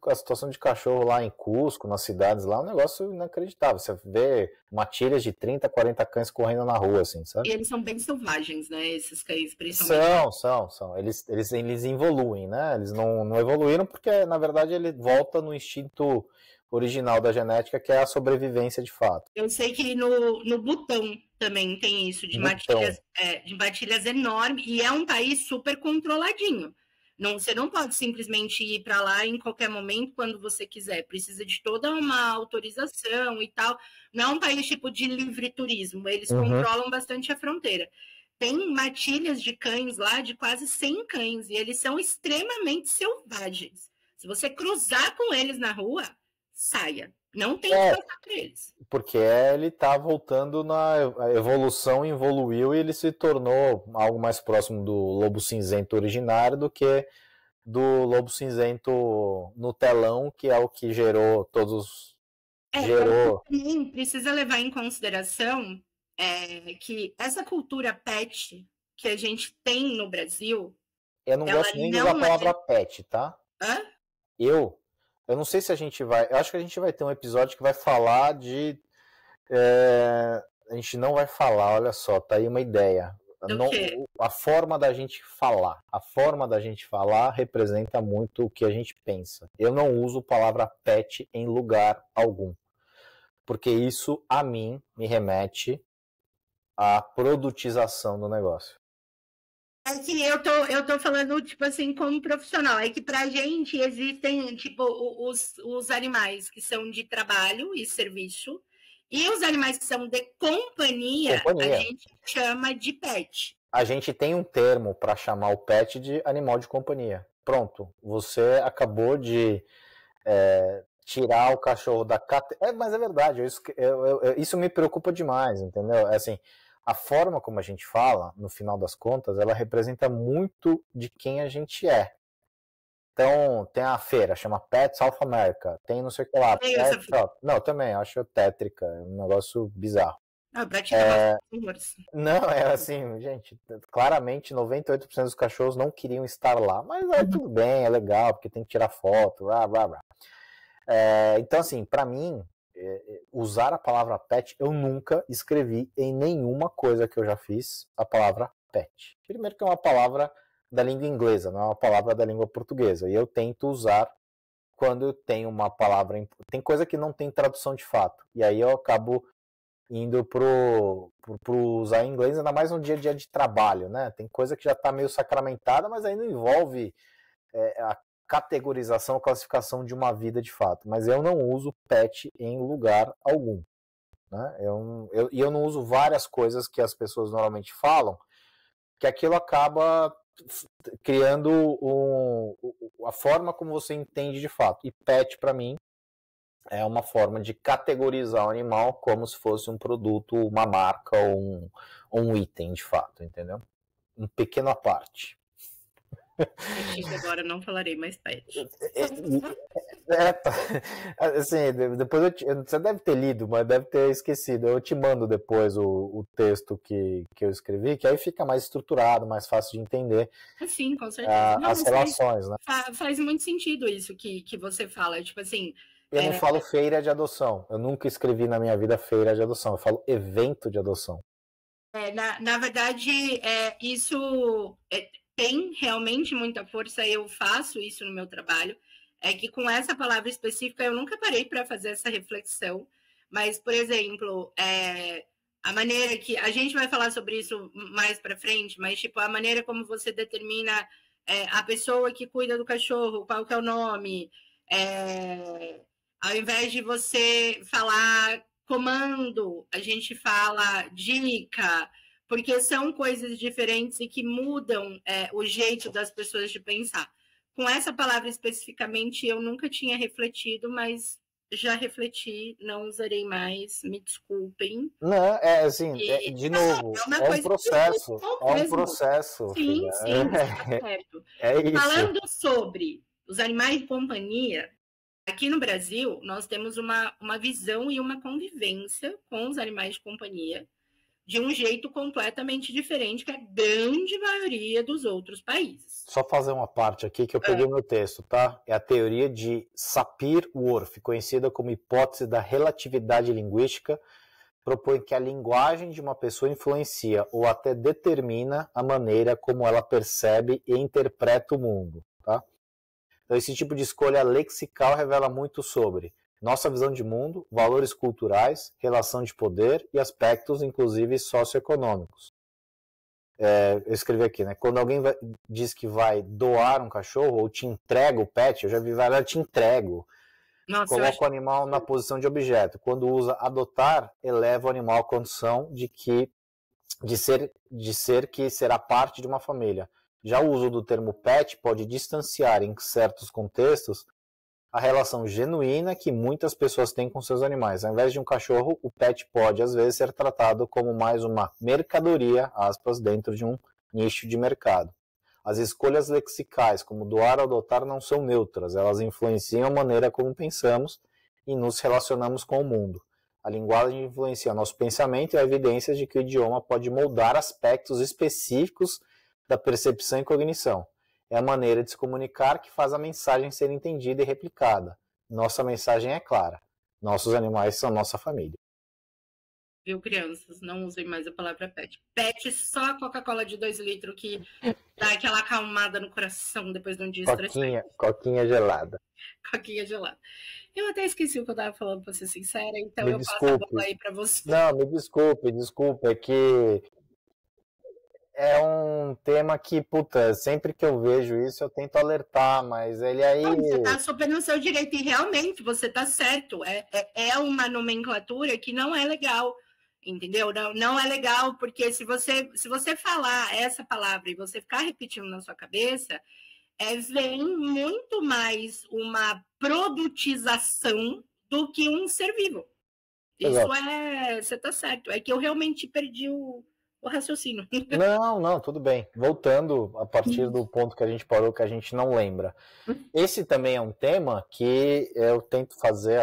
a situação de cachorro lá em Cusco, nas cidades lá, é um negócio inacreditável. Você vê matilhas de 30, 40 cães correndo na rua, assim, sabe? E eles são bem selvagens, né, esses cães, principalmente. São. Eles evoluem, né? Eles não evoluíram porque, na verdade, ele volta no instinto original da genética, que é a sobrevivência de fato. Eu sei que no Butão também tem isso, de matilhas enormes, e é um país super controladinho. Você não pode simplesmente ir para lá em qualquer momento, quando você quiser. Precisa de toda uma autorização e tal. Não é um país tipo de livre turismo, eles controlam bastante a fronteira. Tem matilhas de cães lá, de quase 100 cães, e eles são extremamente selvagens. Se você cruzar com eles na rua, saia. Não tem que passar por eles. Porque ele tá voltando na evolução, evoluiu e ele se tornou algo mais próximo do lobo cinzento originário do que do lobo cinzento no telão, que é o que gerou todos. Precisa levar em consideração que essa cultura pet que a gente tem no Brasil. Eu não gosto nem de usar a palavra pet, tá? Hã? Eu não sei se a gente vai. Eu acho que a gente vai ter um episódio que vai falar de. A gente não vai falar, olha só, tá aí uma ideia. A forma da gente falar. A forma da gente falar representa muito o que a gente pensa. Eu não uso a palavra pet em lugar algum. Porque isso, a mim, me remete à produtização do negócio. É que eu tô falando, tipo assim, como profissional. É que pra gente existem, tipo, os animais que são de trabalho e serviço, e os animais que são de companhia. A gente chama de pet. A gente tem um termo para chamar o pet de animal de companhia. Pronto, você acabou de tirar o cachorro da categoria. Mas é verdade, isso me preocupa demais, entendeu? Assim, a forma como a gente fala, no final das contas, ela representa muito de quem a gente é. Então, tem a feira, chama Pet South America, tem não sei o que lá. Não, também, acho tétrica, é um negócio bizarro. Não, é assim, gente, claramente 98% dos cachorros não queriam estar lá, mas tudo bem, é legal, porque tem que tirar foto, blá, blá, blá. Então, assim, para mim, usar a palavra pet, eu nunca escrevi em nenhuma coisa que eu já fiz a palavra pet. Primeiro que é uma palavra da língua inglesa, não é uma palavra da língua portuguesa, e eu tento usar quando eu tenho uma palavra... Tem coisa que não tem tradução de fato, e aí eu acabo indo pro usar em inglês, ainda mais no dia a dia de trabalho, né? Tem coisa que já está meio sacramentada, mas aí não envolve a categorização, classificação de uma vida de fato. Mas eu não uso pet em lugar algum. Né? E eu não uso várias coisas que as pessoas normalmente falam, que aquilo acaba criando a forma como você entende de fato. E pet, para mim, é uma forma de categorizar o animal como se fosse um produto, uma marca ou um item, de fato, entendeu? um pequeno à parte. A partir de agora não falarei mais pet. Assim, depois você deve ter lido, mas deve ter esquecido. Eu te mando depois o texto que eu escrevi, que aí fica mais estruturado, mais fácil de entender. Sim, com certeza. Não, as relações, né? Faz muito sentido isso que você fala. Tipo assim. Eu não falo feira de adoção. Eu nunca escrevi na minha vida feira de adoção. Eu falo evento de adoção. Na verdade, isso tem realmente muita força. Eu faço isso no meu trabalho. É que com essa palavra específica eu nunca parei para fazer essa reflexão. Mas, por exemplo, a maneira que a gente vai falar sobre isso mais para frente, mas tipo a maneira como você determina a pessoa que cuida do cachorro, qual que é o nome, ao invés de você falar comando, a gente fala dica, porque são coisas diferentes e que mudam o jeito das pessoas de pensar. Com essa palavra especificamente, eu nunca tinha refletido, mas já refleti, não usarei mais, me desculpem. Não, assim, de novo, é um processo. É um processo. Sim, filha. sim, tá certo. É isso. Falando sobre os animais de companhia, aqui no Brasil, nós temos uma visão e uma convivência com os animais de companhia de um jeito completamente diferente que a grande maioria dos outros países. Só fazer uma parte aqui que eu peguei no texto, tá? É a teoria de Sapir-Whorf, conhecida como hipótese da relatividade linguística, propõe que a linguagem de uma pessoa influencia ou até determina a maneira como ela percebe e interpreta o mundo, tá? Então, esse tipo de escolha lexical revela muito sobre nossa visão de mundo, valores culturais, relação de poder e aspectos, inclusive, socioeconômicos. Eu escrevi aqui, né? Quando alguém diz que vai doar um cachorro ou te entrega o pet, eu já vi várias, te entrego. Nossa, coloca o animal na posição de objeto. Quando usa adotar, eleva o animal à condição de ser que será parte de uma família. Já o uso do termo pet pode distanciar, em certos contextos, a relação genuína que muitas pessoas têm com seus animais. Ao invés de um cachorro, o pet pode, às vezes, ser tratado como mais uma mercadoria, aspas, dentro de um nicho de mercado. As escolhas lexicais, como doar ou adotar, não são neutras. Elas influenciam a maneira como pensamos e nos relacionamos com o mundo. A linguagem influencia nosso pensamento e há evidências de que o idioma pode moldar aspectos específicos da percepção e cognição. É a maneira de se comunicar que faz a mensagem ser entendida e replicada. Nossa mensagem é clara. Nossos animais são nossa família. Viu, crianças? Não usem mais a palavra pet. Pet só a Coca-Cola de 2 litros que dá aquela acalmada no coração depois de um dia estressante. Coquinha gelada. Coquinha gelada. Eu até esqueci o que eu tava falando, pra ser sincera, então eu passo a bola aí pra você. Não, me desculpe, é que é um tema que, puta, sempre que eu vejo isso eu tento alertar, mas ele aí... Você tá super no seu direito e realmente você tá certo, é uma nomenclatura que não é legal, entendeu? Não é legal, porque se você falar essa palavra e você ficar repetindo na sua cabeça, vem muito mais uma produtização do que um ser vivo. Isso você tá certo, é que eu realmente perdi o raciocínio. Não, tudo bem. Voltando a partir do ponto que a gente parou, que a gente não lembra. Esse também é um tema que eu tento fazer,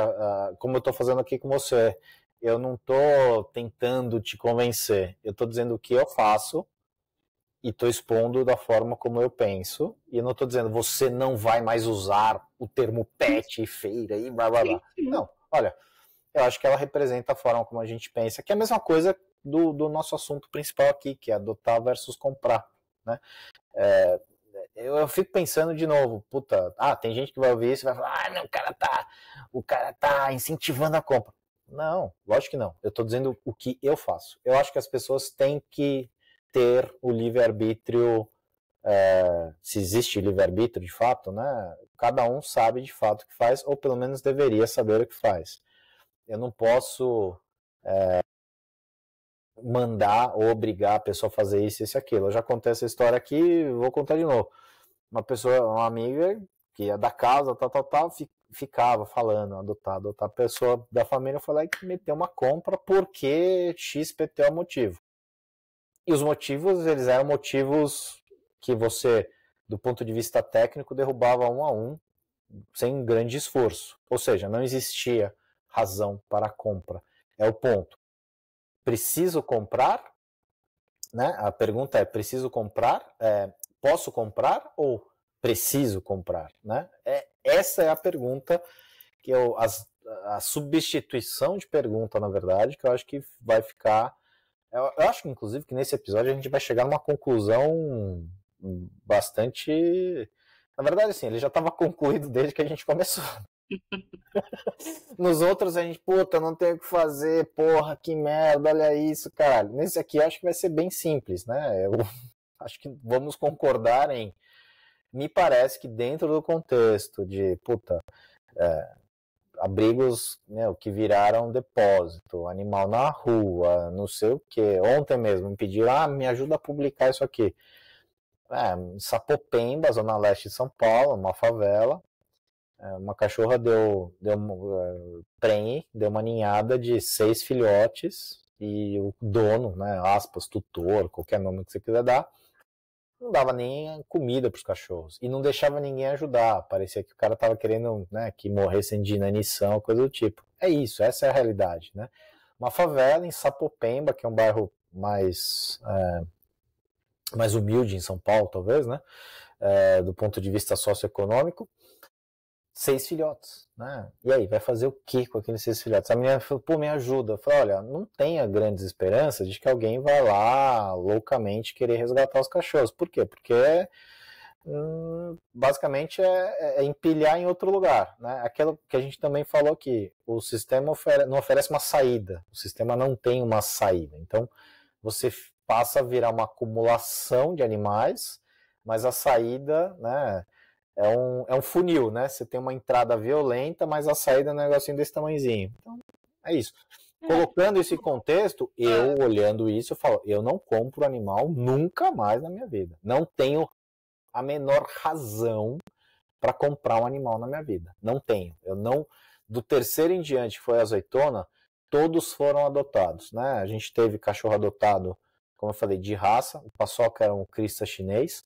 como eu estou fazendo aqui com você. Eu não estou tentando te convencer. Eu estou dizendo o que eu faço e estou expondo da forma como eu penso. E eu não estou dizendo você não vai mais usar o termo pet e feira e blá blá blá. Não, olha, eu acho que ela representa a forma como a gente pensa, que é a mesma coisa do nosso assunto principal aqui, que é adotar versus comprar, né? Eu fico pensando de novo, puta, tem gente que vai ouvir isso e vai falar, não, o cara tá incentivando a compra. Não, lógico que não. Eu tô dizendo o que eu faço. Eu acho que as pessoas têm que ter o livre-arbítrio, se existe livre-arbítrio de fato, né? Cada um sabe de fato o que faz, ou pelo menos deveria saber o que faz. Eu não posso mandar ou obrigar a pessoa a fazer isso e aquilo. Eu já contei essa história aqui, vou contar de novo. Uma amiga que é da casa, tal, ficava falando, adotar. A pessoa da família foi lá e meteu uma compra porque XPT é o motivo. E os motivos, eles eram motivos que você, do ponto de vista técnico, derrubava um a um, sem grande esforço. Ou seja, não existia razão para a compra. É o ponto. Preciso comprar? Né? A pergunta é, preciso comprar? Posso comprar ou preciso comprar? Né? Essa é a pergunta que a substituição de pergunta, na verdade, que eu acho que vai ficar... Eu acho, inclusive, que nesse episódio a gente vai chegar numa conclusão bastante... Na verdade, assim, ele já estava concluído desde que a gente começou. Nos outros a gente, puta, não tem o que fazer, porra, que merda, olha isso, caralho. Nesse aqui eu acho que vai ser bem simples, né? Eu acho que vamos concordar em... Me parece que dentro do contexto de, puta, abrigos, né, que viraram depósito, animal na rua, não sei o que. Ontem mesmo me pediram, me ajuda a publicar isso aqui. Sapopemba, zona leste de São Paulo, uma favela, uma cachorra deu prenhe, deu uma ninhada de 6 filhotes e o dono, né, aspas, tutor, qualquer nome que você quiser dar, não dava nem comida para os cachorros e não deixava ninguém ajudar. Parecia que o cara estava querendo, né, que morressem de inanição, coisa do tipo. É isso, essa é a realidade, né? Uma favela em Sapopemba, que é um bairro mais humilde em São Paulo, talvez, né? Do ponto de vista socioeconômico. 6 filhotes, né? E aí, vai fazer o que com aqueles 6 filhotes? A menina falou, pô, me ajuda. Eu falei, olha, não tenha grandes esperanças de que alguém vai lá loucamente querer resgatar os cachorros. Por quê? Porque basicamente é empilhar em outro lugar, né? Aquilo que a gente também falou aqui, o sistema não oferece uma saída, o sistema não tem uma saída. Então, você passa a virar uma acumulação de animais, mas a saída, né? É um funil, né? Você tem uma entrada violenta, mas a saída é um negocinho desse tamanhozinho. Então, é isso. Colocando isso em contexto, eu olhando isso, eu falo, eu não compro animal nunca mais na minha vida. Não tenho a menor razão para comprar um animal na minha vida. Não tenho. Eu não. Do terceiro em diante, que foi a azeitona, todos foram adotados, né? A gente teve cachorro adotado, como eu falei, de raça. O Paçoca era um crista chinês,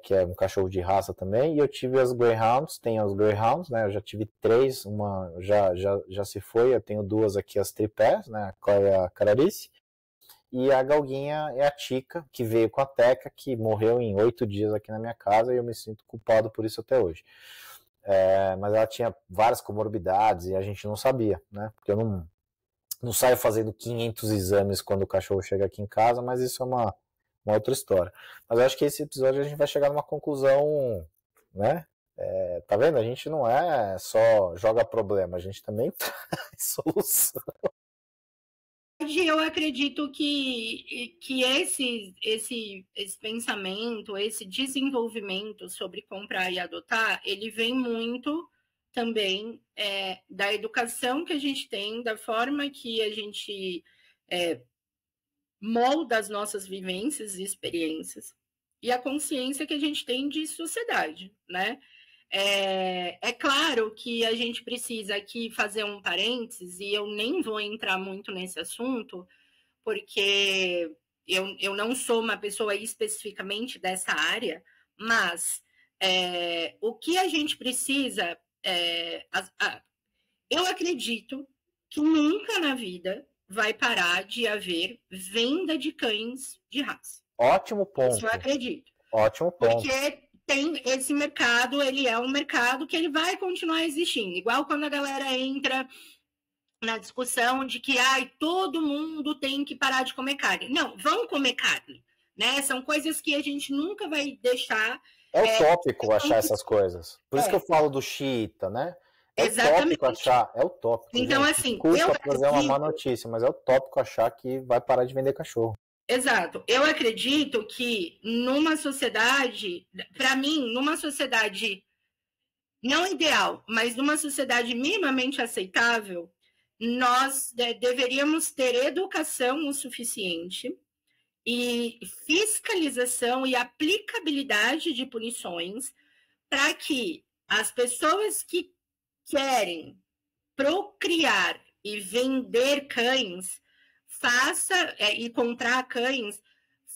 que é um cachorro de raça também, e eu tive as Greyhounds, tenho as Greyhounds, né, eu já tive 3, uma já se foi, eu tenho 2 aqui, as tripés, né, a Clara e a Cararice, e a Galguinha é a Tica, que veio com a Teca, que morreu em 8 dias aqui na minha casa, e eu me sinto culpado por isso até hoje. Mas ela tinha várias comorbidades, e a gente não sabia, né, porque eu não saio fazendo 500 exames quando o cachorro chega aqui em casa, mas isso é uma outra história. Mas eu acho que esse episódio a gente vai chegar numa conclusão, né? Tá vendo? A gente não é só joga problema, a gente também traz solução. Eu acredito que esse pensamento, esse desenvolvimento sobre comprar e adotar, ele vem muito também da educação que a gente tem, da forma que a gente molda as nossas vivências e experiências e a consciência que a gente tem de sociedade, né? É claro que a gente precisa aqui fazer um parênteses, e eu nem vou entrar muito nesse assunto, porque eu não sou uma pessoa especificamente dessa área, mas o que a gente precisa... eu acredito que nunca na vida vai parar de haver venda de cães de raça. Ótimo ponto. Isso eu acredito. Ótimo ponto. Porque tem esse mercado, ele é um mercado que ele vai continuar existindo. Igual quando a galera entra na discussão de que todo mundo tem que parar de comer carne. Não, vão comer carne, né? São coisas que a gente nunca vai deixar... É utópico achar essas coisas. Por isso que eu falo do xiita, né? Exatamente. Utópico achar, é utópico. Então, gente. assim, Desculpa trazer uma má notícia, mas é utópico achar que vai parar de vender cachorro. Exato. Eu acredito que numa sociedade, para mim, numa sociedade não ideal, mas numa sociedade minimamente aceitável, nós deveríamos ter educação o suficiente e fiscalização e aplicabilidade de punições para que as pessoas que querem procriar e vender cães e comprar cães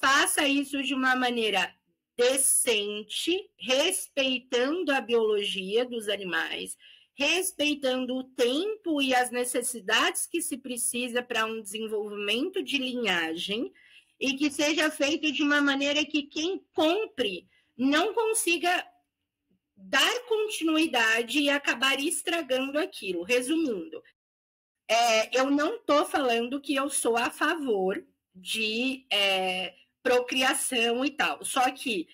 faça isso de uma maneira decente, respeitando a biologia dos animais, respeitando o tempo e as necessidades que se precisa para um desenvolvimento de linhagem, e que seja feito de uma maneira que quem compre não consiga dar continuidade e acabar estragando aquilo. Resumindo, eu não estou falando que eu sou a favor de procriação e tal, só que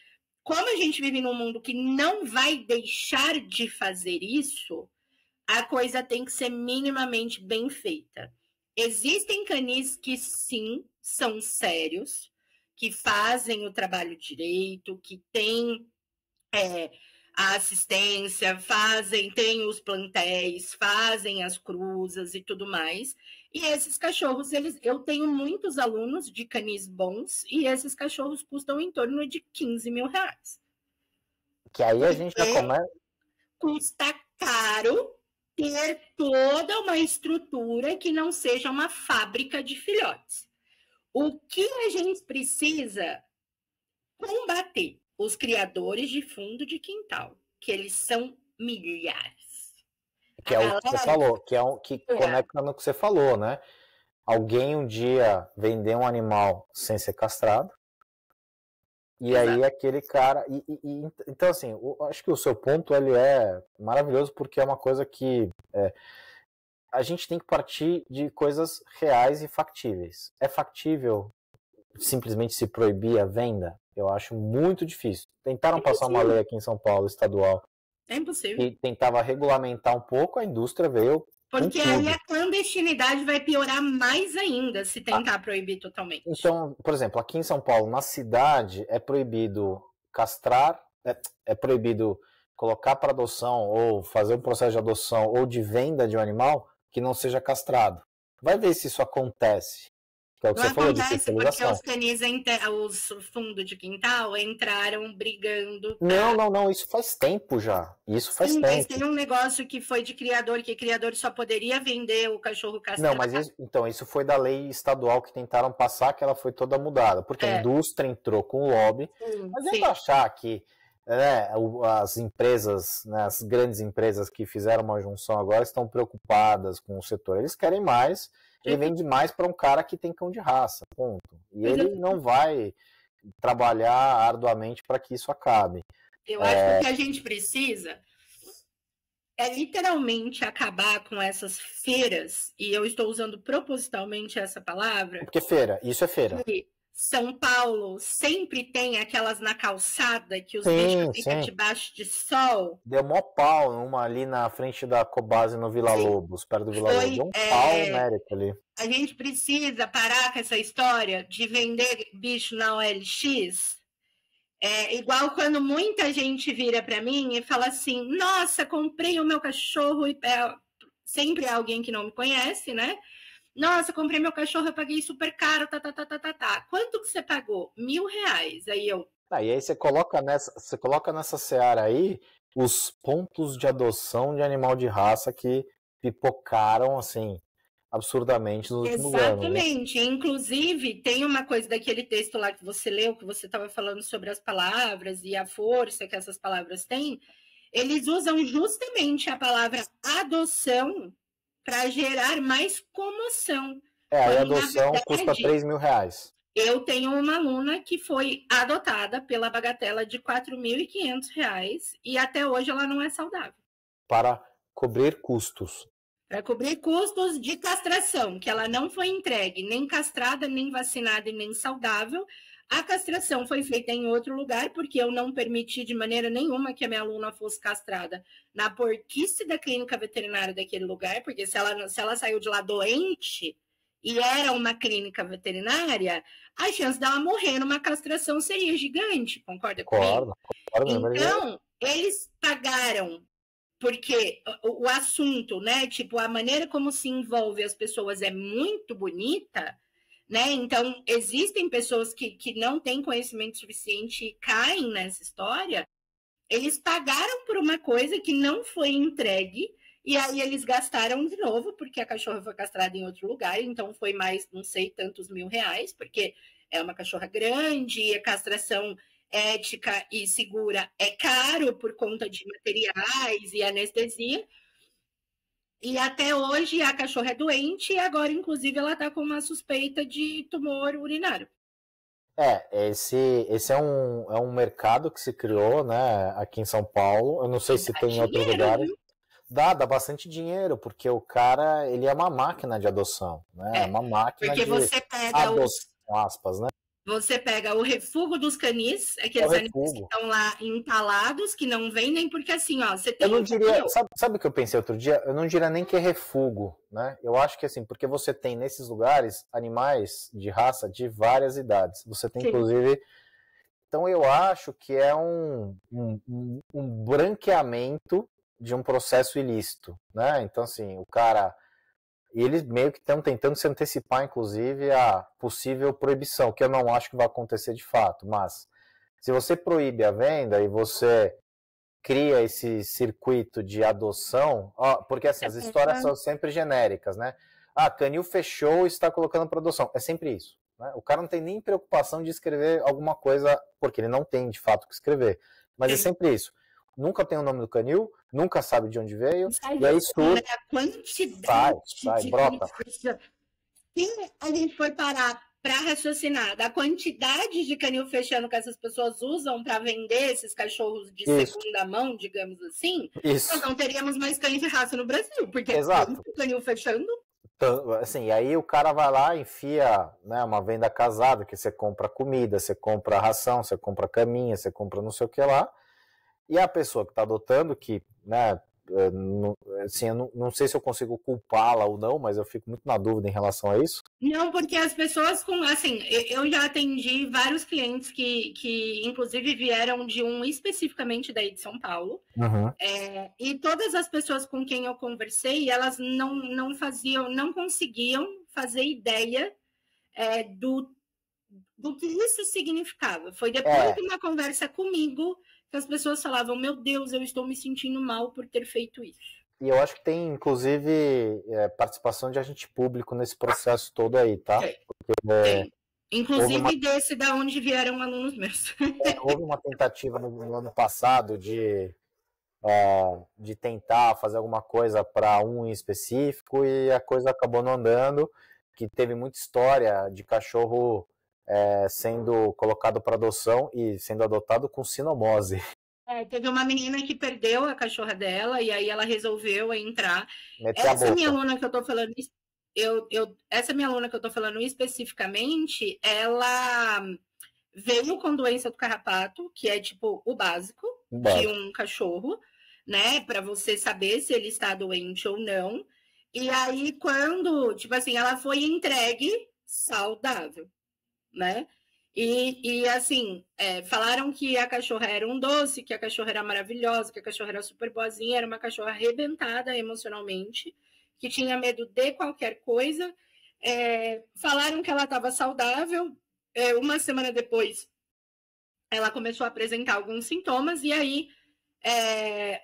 como a gente vive num mundo que não vai deixar de fazer isso, a coisa tem que ser minimamente bem feita. Existem canis que sim, são sérios, que fazem o trabalho direito, que têm a assistência, têm os plantéis, fazem as cruzas e tudo mais. E esses cachorros, eu tenho muitos alunos de canis bons, e esses cachorros custam em torno de 15 mil reais. Que aí a gente já começa... Custa caro ter toda uma estrutura que não seja uma fábrica de filhotes. O que a gente precisa combater? Os criadores de fundo de quintal, que eles são milhares. Que é o que você falou, que conecta no que você falou, né? Alguém um dia vender um animal sem ser castrado, e exato. Aí aquele cara... então, assim, acho que o seu ponto ele é maravilhoso, porque é uma coisa que a gente tem que partir de coisas reais e factíveis. É factível simplesmente se proibir a venda? Eu acho muito difícil. Tentaram passar uma lei aqui em São Paulo, estadual, é impossível, que tentava regulamentar um pouco, a indústria veio... Porque aí a clandestinidade vai piorar mais ainda se tentar proibir totalmente. Então, por exemplo, aqui em São Paulo, na cidade, é proibido castrar, é proibido colocar para adoção ou fazer um processo de adoção ou de venda de um animal que não seja castrado. Vai ver se isso acontece. Que é o que não você falou de acontece porque os canis, os fundos de quintal entraram brigando. Não, isso faz tempo já. Isso faz tempo. Mas tem um negócio que foi de criador, que criador só poderia vender o cachorro castrado. Não, mas isso foi da lei estadual que tentaram passar, que ela foi toda mudada. Porque a indústria entrou com o lobby. Mas eu achar que as empresas, né, as grandes empresas que fizeram uma junção agora estão preocupadas com o setor. Eles querem mais... Ele vende mais para um cara que tem cão de raça, ponto. E ele não vai trabalhar arduamente para que isso acabe. Eu acho que o que a gente precisa é literalmente acabar com essas feiras, e eu estou usando propositalmente essa palavra. Porque feira, isso é feira. São Paulo sempre tem aquelas na calçada que os bichos ficam debaixo de sol. Deu mó pau uma ali na frente da Cobase no Vila Lobos, perto do Vila Lobos. Deu um pau mérito ali. A gente precisa parar com essa história de vender bicho na OLX. Igual quando muita gente vira para mim e fala assim, nossa, comprei o meu cachorro, e sempre é alguém que não me conhece, né? Nossa, comprei meu cachorro, eu paguei super caro, tá. Quanto que você pagou? R$1.000. E aí você coloca nessa seara aí os pontos de adoção de animal de raça que pipocaram, assim, absurdamente nos últimos anos. Exatamente. Inclusive, tem uma coisa daquele texto lá que você leu, que você estava falando sobre as palavras e a força que essas palavras têm. Eles usam justamente a palavra adoção para gerar mais comoção. A adoção custa R$3.000. Eu tenho uma aluna que foi adotada pela bagatela de R$4.500 e até hoje ela não é saudável. Para cobrir custos. Para cobrir custos de castração, que ela não foi entregue nem castrada, nem vacinada e nem saudável. A castração foi feita em outro lugar, porque eu não permiti de maneira nenhuma que a minha aluna fosse castrada na porquice da clínica veterinária daquele lugar, porque se ela saiu de lá doente e era uma clínica veterinária, a chance dela morrer numa castração seria gigante, concorda comigo? Concordo. Então, eles pagaram, porque o assunto, né, tipo, a maneira como se envolve as pessoas é muito bonita, né? Então, existem pessoas que não têm conhecimento suficiente e caem nessa história. Eles pagaram por uma coisa que não foi entregue, e aí eles gastaram de novo, porque a cachorra foi castrada em outro lugar, então foi mais, não sei, tantos R$1.000, porque é uma cachorra grande, a castração ética e segura é caro por conta de materiais e anestesia. E até hoje a cachorra é doente e agora, inclusive, ela está com uma suspeita de tumor urinário. Esse é um mercado que se criou, né, aqui em São Paulo. Eu não sei se tem em outros lugares. Dá bastante dinheiro, porque o cara, ele é uma máquina de adoção, né? É uma máquina porque de você pega adoção, aspas, né? Você pega o refúgio dos canis, aqueles animais que estão lá entalados, que não vendem, porque assim, ó, você tem... Eu não diria, sabe o que eu pensei outro dia? Eu não diria nem que é refúgio, né? Eu acho que assim, porque você tem nesses lugares animais de raça de várias idades. Você tem, inclusive... Então eu acho que é um branqueamento de um processo ilícito, né? Então assim, o cara... E eles meio que estão tentando se antecipar, inclusive, a possível proibição, que eu não acho que vai acontecer de fato. Mas se você proíbe a venda e você cria esse circuito de adoção, porque assim, as histórias são sempre genéricas, né? Canil fechou e está colocando para adoção. É sempre isso. Né? O cara não tem nem preocupação de escrever alguma coisa, porque ele não tem de fato o que escrever. Mas é sempre isso. Nunca tem o nome do canil, nunca sabe de onde veio, e aí surge... A quantidade sai, brota. Se a gente for parar para raciocinar da quantidade de canil fechando que essas pessoas usam para vender esses cachorros de segunda mão, digamos assim, nós não teríamos mais cães de raça no Brasil, porque exato. Canil fechando... Então, assim, aí o cara vai lá e enfia, né, uma venda casada, que você compra comida, você compra ração, você compra caminha, você compra não sei o que lá, e a pessoa que está adotando, que, né, assim, eu não sei se eu consigo culpá-la ou não, mas eu fico muito na dúvida em relação a isso. Não, porque as pessoas assim, eu já atendi vários clientes que inclusive vieram de especificamente daí de São Paulo, e todas as pessoas com quem eu conversei, elas não conseguiam fazer ideia do que isso significava. Foi depois de uma conversa comigo que as pessoas falavam, meu Deus, eu estou me sentindo mal por ter feito isso. E eu acho que tem, inclusive, participação de agente público nesse processo todo aí, tá? Tem. Inclusive desse da onde vieram alunos meus. Houve uma tentativa no ano passado de tentar fazer alguma coisa para um em específico e a coisa acabou não andando, que teve muita história de cachorro sendo colocado para adoção e sendo adotado com sinomose. Teve uma menina que perdeu a cachorra dela e aí ela resolveu entrar. Essa minha aluna que eu tô falando, essa minha aluna que eu tô falando especificamente, ela veio com doença do carrapato, que é tipo o básico de um cachorro, né, para você saber se ele está doente ou não. E aí quando, tipo assim, ela foi entregue saudável, né? E assim, falaram que a cachorra era um doce, que a cachorra era maravilhosa, que a cachorra era super boazinha, era uma cachorra arrebentada emocionalmente, que tinha medo de qualquer coisa. Falaram que ela estava saudável. Uma semana depois, ela começou a apresentar alguns sintomas, e aí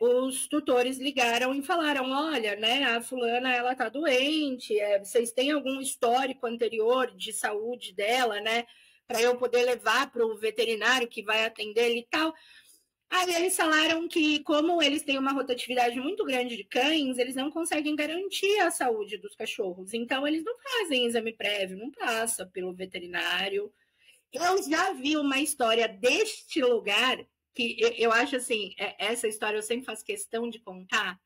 os tutores ligaram e falaram, olha, né, a fulana, ela está doente, vocês têm algum histórico anterior de saúde dela, né, para eu poder levar para o veterinário que vai atender ele e tal. Aí eles falaram que, como eles têm uma rotatividade muito grande de cães, eles não conseguem garantir a saúde dos cachorros. Então, eles não fazem exame prévio, não passa pelo veterinário. Eu já vi uma história deste lugar, que eu acho assim, essa história eu sempre faço questão de contar,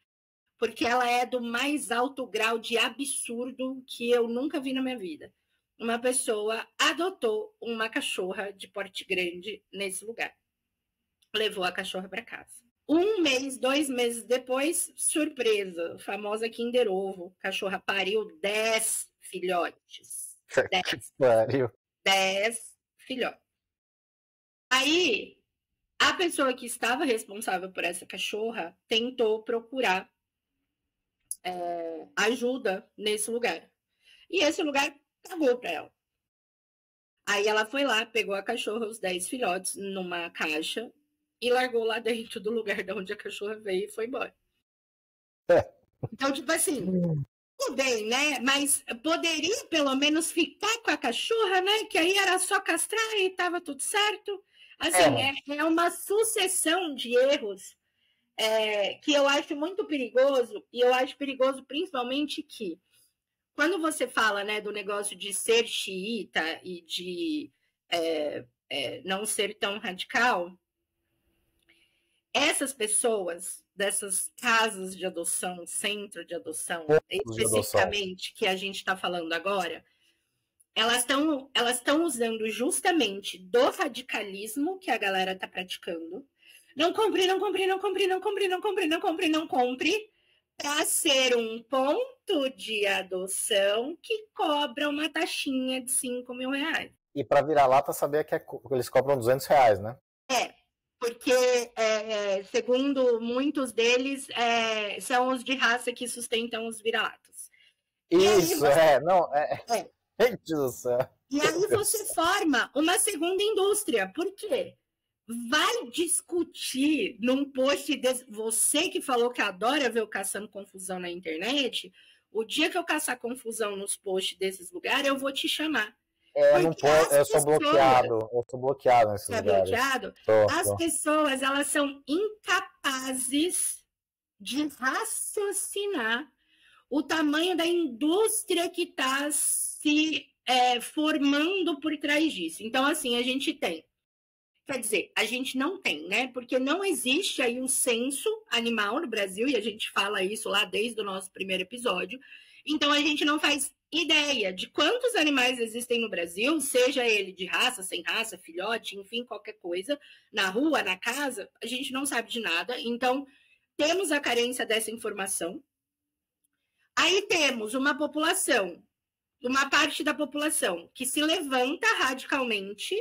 porque ela é do mais alto grau de absurdo que eu nunca vi na minha vida. Uma pessoa adotou uma cachorra de porte grande nesse lugar. Levou a cachorra para casa. 1 mês, 2 meses depois, surpresa, famosa Kinder Ovo, cachorra pariu 10 filhotes. 10 filhotes. Aí, a pessoa que estava responsável por essa cachorra tentou procurar ajuda nesse lugar. E esse lugar pagou para ela. Aí ela foi lá, pegou a cachorra, os 10 filhotes, numa caixa e largou lá dentro do lugar de onde a cachorra veio e foi embora. Então, tipo assim, tudo bem, né? Mas poderia pelo menos ficar com a cachorra, né? Que aí era só castrar e estava tudo certo. Assim, é uma sucessão de erros que eu acho muito perigoso, e eu acho perigoso principalmente que quando você fala, né, do negócio de ser xiita e de não ser tão radical, essas pessoas dessas casas de adoção, centro de adoção, especificamente, que a gente está falando agora, elas estão usando justamente do radicalismo que a galera está praticando. Não compre, não compre, não compre, não compre, não compre, não compre, não compre, para ser um ponto de adoção que cobra uma taxinha de 5 mil reais. E para vira-lata, saber que eles cobram 200 reais, né? Porque, segundo muitos deles, são os de raça que sustentam os vira-latas. Isso, Gente do céu. E aí você forma uma segunda indústria. Por quê? Vai discutir num post você que falou que adora ver eu caçando confusão na internet, o dia que eu caçar confusão nos posts desses lugares, eu vou te chamar. Eu sou bloqueado nesses lugares. Bloqueado? As pessoas, elas são incapazes de raciocinar o tamanho da indústria que está se formando por trás disso. Então, assim, a gente tem. Quer dizer, a gente não tem, né? Porque não existe aí um censo animal no Brasil, e a gente fala isso lá desde o nosso primeiro episódio. Então, a gente não faz ideia de quantos animais existem no Brasil, seja ele de raça, sem raça, filhote, enfim, qualquer coisa, na rua, na casa, a gente não sabe de nada. Então, temos a carência dessa informação. Aí temos uma população, uma parte da população que se levanta radicalmente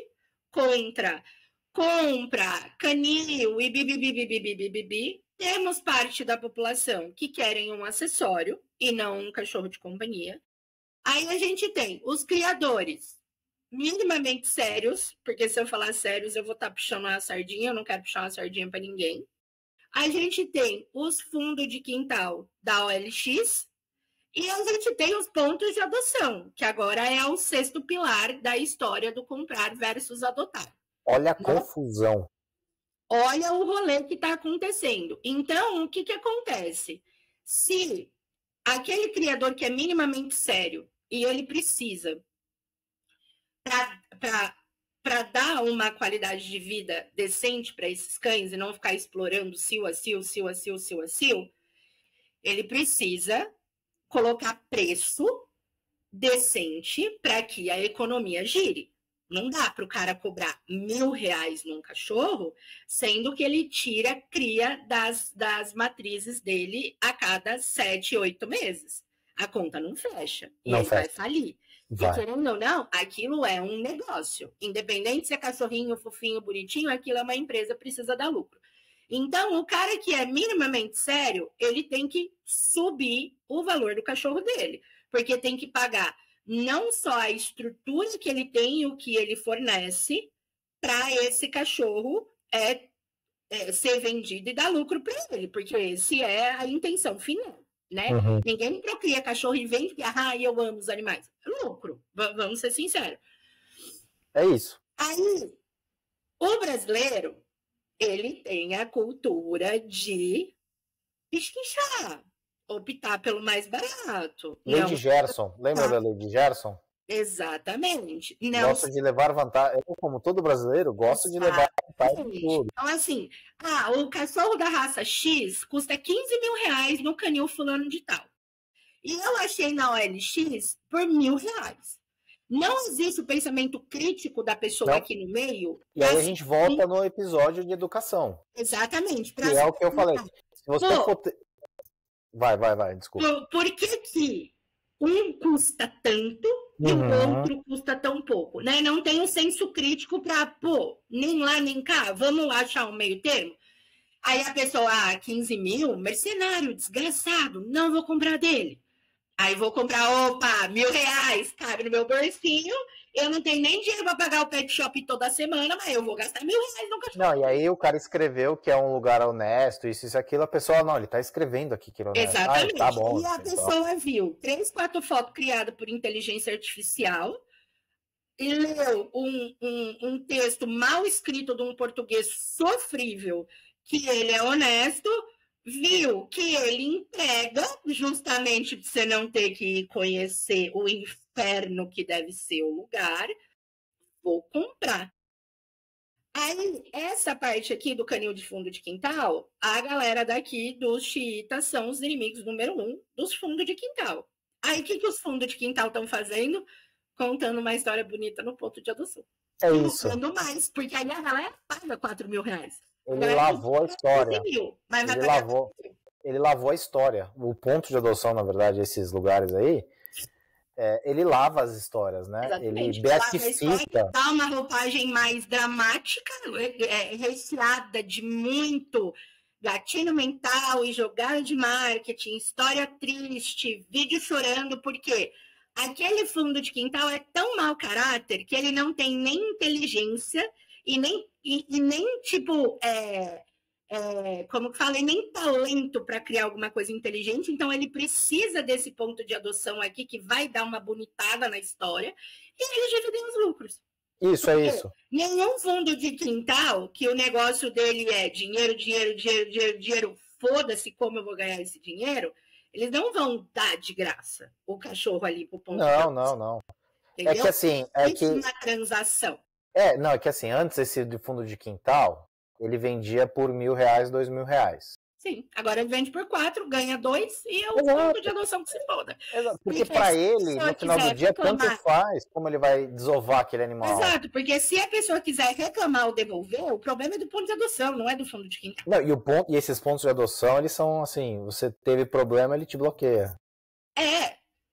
contra compra, canil e bibibibibibibibi. Temos parte da população que querem um acessório e não um cachorro de companhia. Aí a gente tem os criadores minimamente sérios, porque se eu falar sérios eu vou estar puxando uma sardinha, eu não quero puxar uma sardinha para ninguém. A gente tem os fundos de quintal da OLX e a gente tem os pontos de adoção, que agora é o 6º pilar da história do comprar versus adotar. Olha a confusão. Olha o rolê que está acontecendo. Então, o que acontece? Se aquele criador que é minimamente sério e ele precisa, para dar uma qualidade de vida decente para esses cães e não ficar explorando cio a cio, ele precisa colocar preço decente para que a economia gire. Não dá para o cara cobrar R$1.000 num cachorro, sendo que ele tira a cria das matrizes dele a cada 7, 8 meses. A conta não fecha. E ele vai falir. E querendo ou não, aquilo é um negócio. Independente se é cachorrinho, fofinho, bonitinho, aquilo é uma empresa, precisa dar lucro. Então, o cara que é minimamente sério, ele tem que subir o valor do cachorro dele. Porque tem que pagar não só a estrutura que ele tem e o que ele fornece para esse cachorro ser vendido e dar lucro para ele, porque esse é a intenção final, né? Uhum. Ninguém procria cachorro e vende porque eu amo os animais. Lucro, vamos ser sinceros. É isso. Aí, o brasileiro, ele tem a cultura de pesquisar, optar pelo mais barato. Lady Gerson, lembra da Lady Gerson? Exatamente. Gosto de levar vantagem. Eu, como todo brasileiro, gosto de levar vantagem de tudo. Então, assim, o cachorro da raça X custa R$15.000 no canil fulano de tal. E eu achei na OLX por R$1.000. Não existe o pensamento crítico da pessoa aqui no meio. E aí a gente volta no episódio de educação. Exatamente. Que é o que eu falei. Se você for... Vai, desculpa. Por que um custa tanto e o outro custa tão pouco, né? Não tem um senso crítico para, nem lá nem cá, vamos achar um meio termo? Aí a pessoa, 15 mil, mercenário, desgraçado, não vou comprar dele. Aí vou comprar, opa, R$1.000, cabe no meu bolsinho. Eu não tenho nem dinheiro para pagar o pet shop toda semana, mas eu vou gastar R$1.000 no cachorro. Não, e aí o cara escreveu que é um lugar honesto, isso, aquilo, a pessoa, não, ele tá escrevendo aqui que ele é honesto. Exatamente. Tá bom, e a pessoa viu 3, 4 fotos criadas por inteligência artificial e leu um texto mal escrito de um português sofrível que ele é honesto, viu que ele entrega justamente para você não ter que conhecer o inferno que deve ser o lugar, vou comprar. Aí, essa parte aqui do canil de fundo de quintal, a galera daqui dos xiitas são os inimigos número 1 dos fundos de quintal. Aí, o que os fundos de quintal estão fazendo? Contando uma história bonita no ponto de adoção. É isso. Lucrando mais, porque aí a galera paga R$4.000. Ele lavou a história. Ele lavou a história. O ponto de adoção, na verdade, esses lugares aí, ele lava as histórias, né? Exatamente. Ele beatifica. Dá uma roupagem mais dramática, recheada de muito gatilho mental e jogada de marketing, história triste, vídeo chorando, porque aquele fundo de quintal é tão mau caráter que ele não tem nem inteligência e nem tipo, como que fala, nem talento para criar alguma coisa inteligente, então ele precisa desse ponto de adoção aqui que vai dar uma bonitada na história e eles dividem os lucros. Isso, porque é isso. Nenhum fundo de quintal que o negócio dele é dinheiro, dinheiro, dinheiro, dinheiro, dinheiro, foda-se como eu vou ganhar esse dinheiro, eles não vão dar de graça o cachorro ali pro ponto de adoção. Não. Entendeu? É que assim... uma transação. Não, é que assim, antes esse de fundo de quintal, ele vendia por R$1.000, R$2.000. Sim, agora ele vende por 4, ganha 2 e é o fundo de adoção que se foda. Porque para ele, no final do dia, tanto faz como ele vai desovar aquele animal. Exato, porque se a pessoa quiser reclamar ou devolver, o problema é do ponto de adoção, não é do fundo de quintal. Não, e esses pontos de adoção, eles são assim, você teve problema, ele te bloqueia.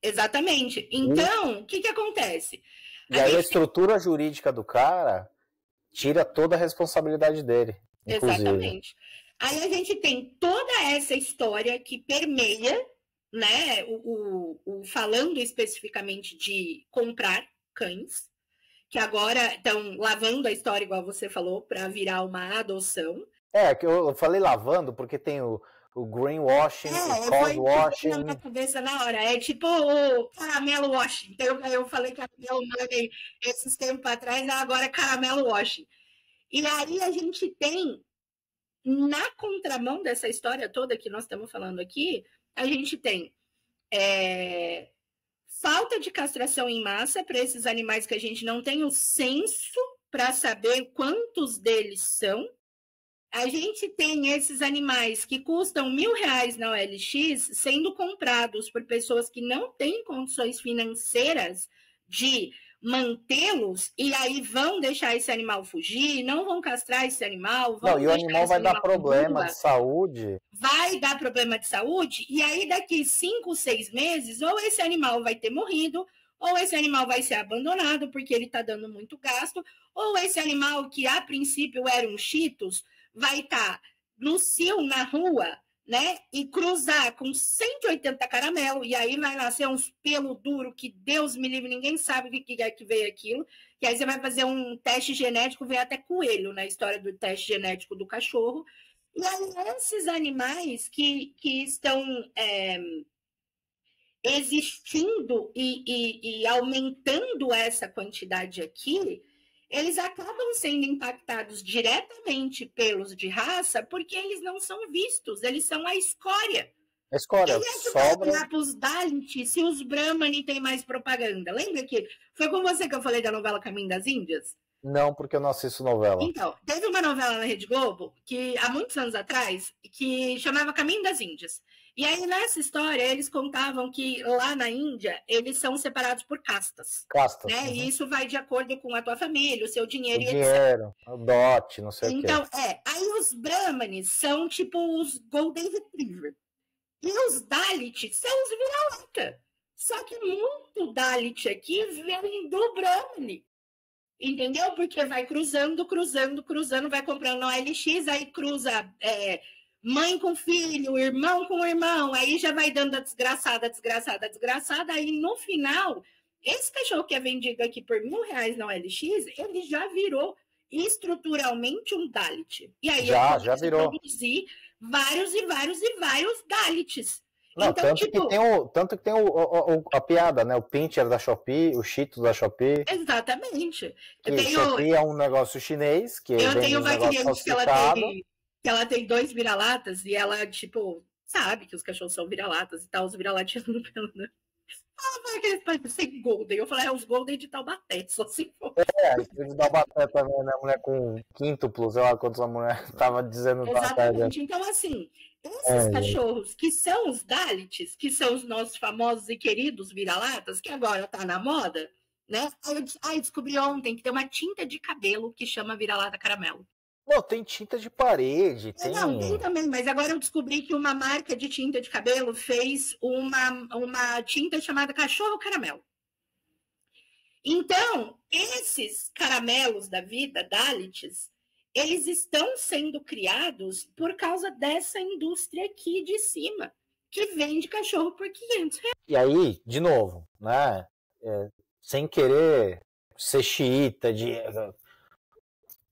Exatamente. Então, o que acontece? E aí a estrutura jurídica do cara tira toda a responsabilidade dele. Inclusive. Exatamente. Aí a gente tem toda essa história que permeia, né, falando especificamente de comprar cães, que agora estão lavando a história, igual você falou, para virar uma adoção. Que eu falei lavando porque tem o greenwashing, o cold washing. Na minha cabeça na hora. É tipo o caramelo washing. Então, eu falei caramelo money esses tempos atrás, agora é caramelo washing. E aí a gente tem, na contramão dessa história toda que nós estamos falando aqui, a gente tem falta de castração em massa para esses animais que a gente não tem o senso para saber quantos deles são. A gente tem esses animais que custam R$1.000 na OLX sendo comprados por pessoas que não têm condições financeiras de mantê-los e aí vão deixar esse animal fugir, não vão castrar esse animal. E o animal vai dar problema de saúde. Vai dar problema de saúde e aí daqui 5, 6 meses ou esse animal vai ter morrido ou esse animal vai ser abandonado porque ele está dando muito gasto, ou esse animal que a princípio era um cheetos vai estar no cio, na rua, né? E cruzar com 180 caramelo, e aí vai nascer uns pelo duro que Deus me livre, ninguém sabe o que é que veio aquilo. E aí você vai fazer um teste genético, veio até coelho na história do teste genético do cachorro. E aí esses animais que estão existindo e aumentando essa quantidade aqui, eles acabam sendo impactados diretamente pelos de raça porque eles não são vistos, eles são a escória. A escória, sobra. Para os Dalit, se os Brahmani têm mais propaganda. Lembra que foi com você que eu falei da novela Caminho das Índias? Não, porque eu não assisto novela. Então, teve uma novela na Rede Globo, que há muitos anos atrás, que chamava Caminho das Índias. E aí, nessa história, eles contavam que lá na Índia, eles são separados por castas. Castas. Né? E isso vai de acordo com a tua família, o seu dinheiro e etc. O dote, não sei então, o quê. Aí os Brahmanes são tipo os Golden Retriever. E os Dalit são os vira-lata. Só que muito Dalit aqui vem do Brahmane. Entendeu? Porque vai cruzando, vai comprando no OLX, aí cruza mãe com filho, irmão com irmão, aí já vai dando a desgraçada, aí no final, esse cachorro que é vendido aqui por R$1.000 na OLX, ele já virou estruturalmente um Dalit. E aí já eu virou. produzir vários Dalits. Não, então, tanto que tem a piada, né? O Pinscher da Shopee, o Cheetos da Shopee. Exatamente. Shopee é um negócio chinês, que eu tenho uma cliente que ela tem 2 vira-latas e ela, tipo, sabe que os cachorros são vira-latas e tal, os vira-latinhos no pelo, né? Ela vai aqueles parecem Golden. Eu falei, os Golden de Taubaté, só se for. De Taubaté também, né? Mulher com quíntuplo, sei lá quantos a mulher tava dizendo. Exatamente. Então, assim, esses cachorros que são os Dalits, que são os nossos famosos e queridos vira-latas, que agora tá na moda, né? Aí eu descobri ontem que tem uma tinta de cabelo que chama vira-lata caramelo. Não, tem tinta de parede. Não, tem também, mas agora eu descobri que uma marca de tinta de cabelo fez uma tinta chamada cachorro caramelo. Então, esses caramelos da vida, Dalits, eles estão sendo criados por causa dessa indústria aqui de cima, que vende cachorro por R$500. E aí, de novo, né? Sem querer ser xiita,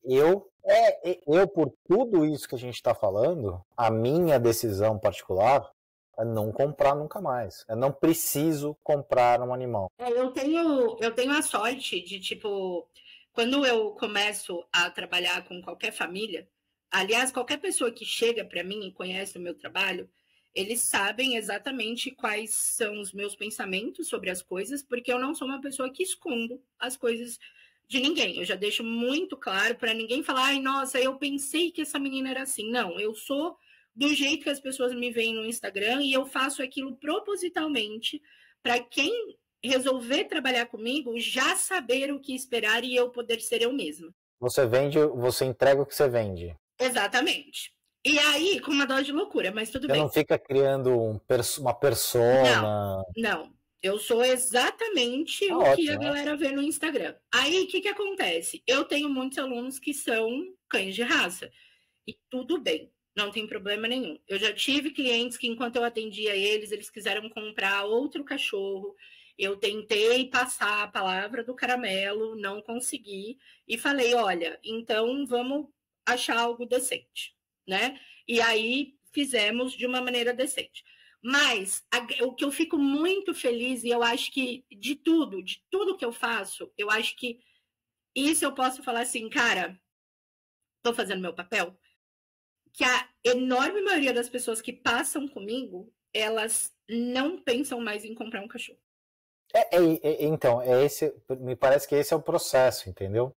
eu, por tudo isso que a gente está falando, a minha decisão particular é não comprar nunca mais. Eu não preciso comprar um animal. Eu tenho a sorte de, tipo, quando eu começo a trabalhar com qualquer família, aliás, qualquer pessoa que chega para mim e conhece o meu trabalho, eles sabem exatamente quais são os meus pensamentos sobre as coisas, porque eu não sou uma pessoa que escondo as coisas de ninguém. Eu já deixo muito claro para ninguém falar, ai, nossa, eu pensei que essa menina era assim. Não, eu sou do jeito que as pessoas me veem no Instagram e eu faço aquilo propositalmente para quem resolver trabalhar comigo já saber o que esperar e eu poder ser eu mesma. Você entrega o que você vende. Exatamente. E aí, com uma dose de loucura, mas tudo bem. Você não fica criando uma persona. Não. Eu sou exatamente o que a galera vê no Instagram. Aí, o que acontece? Eu tenho muitos alunos que são cães de raça. E tudo bem, não tem problema nenhum. Eu já tive clientes que, enquanto eu atendia eles quiseram comprar outro cachorro. Eu tentei passar a palavra do caramelo, não consegui. E falei, olha, então vamos achar algo decente, né? E aí, fizemos de uma maneira decente. Mas o que eu fico muito feliz, e eu acho que de tudo que eu faço, eu acho que isso eu posso falar assim, cara, tô fazendo meu papel, que a enorme maioria das pessoas que passam comigo, elas não pensam mais em comprar um cachorro. Então, me parece que esse é o processo, entendeu?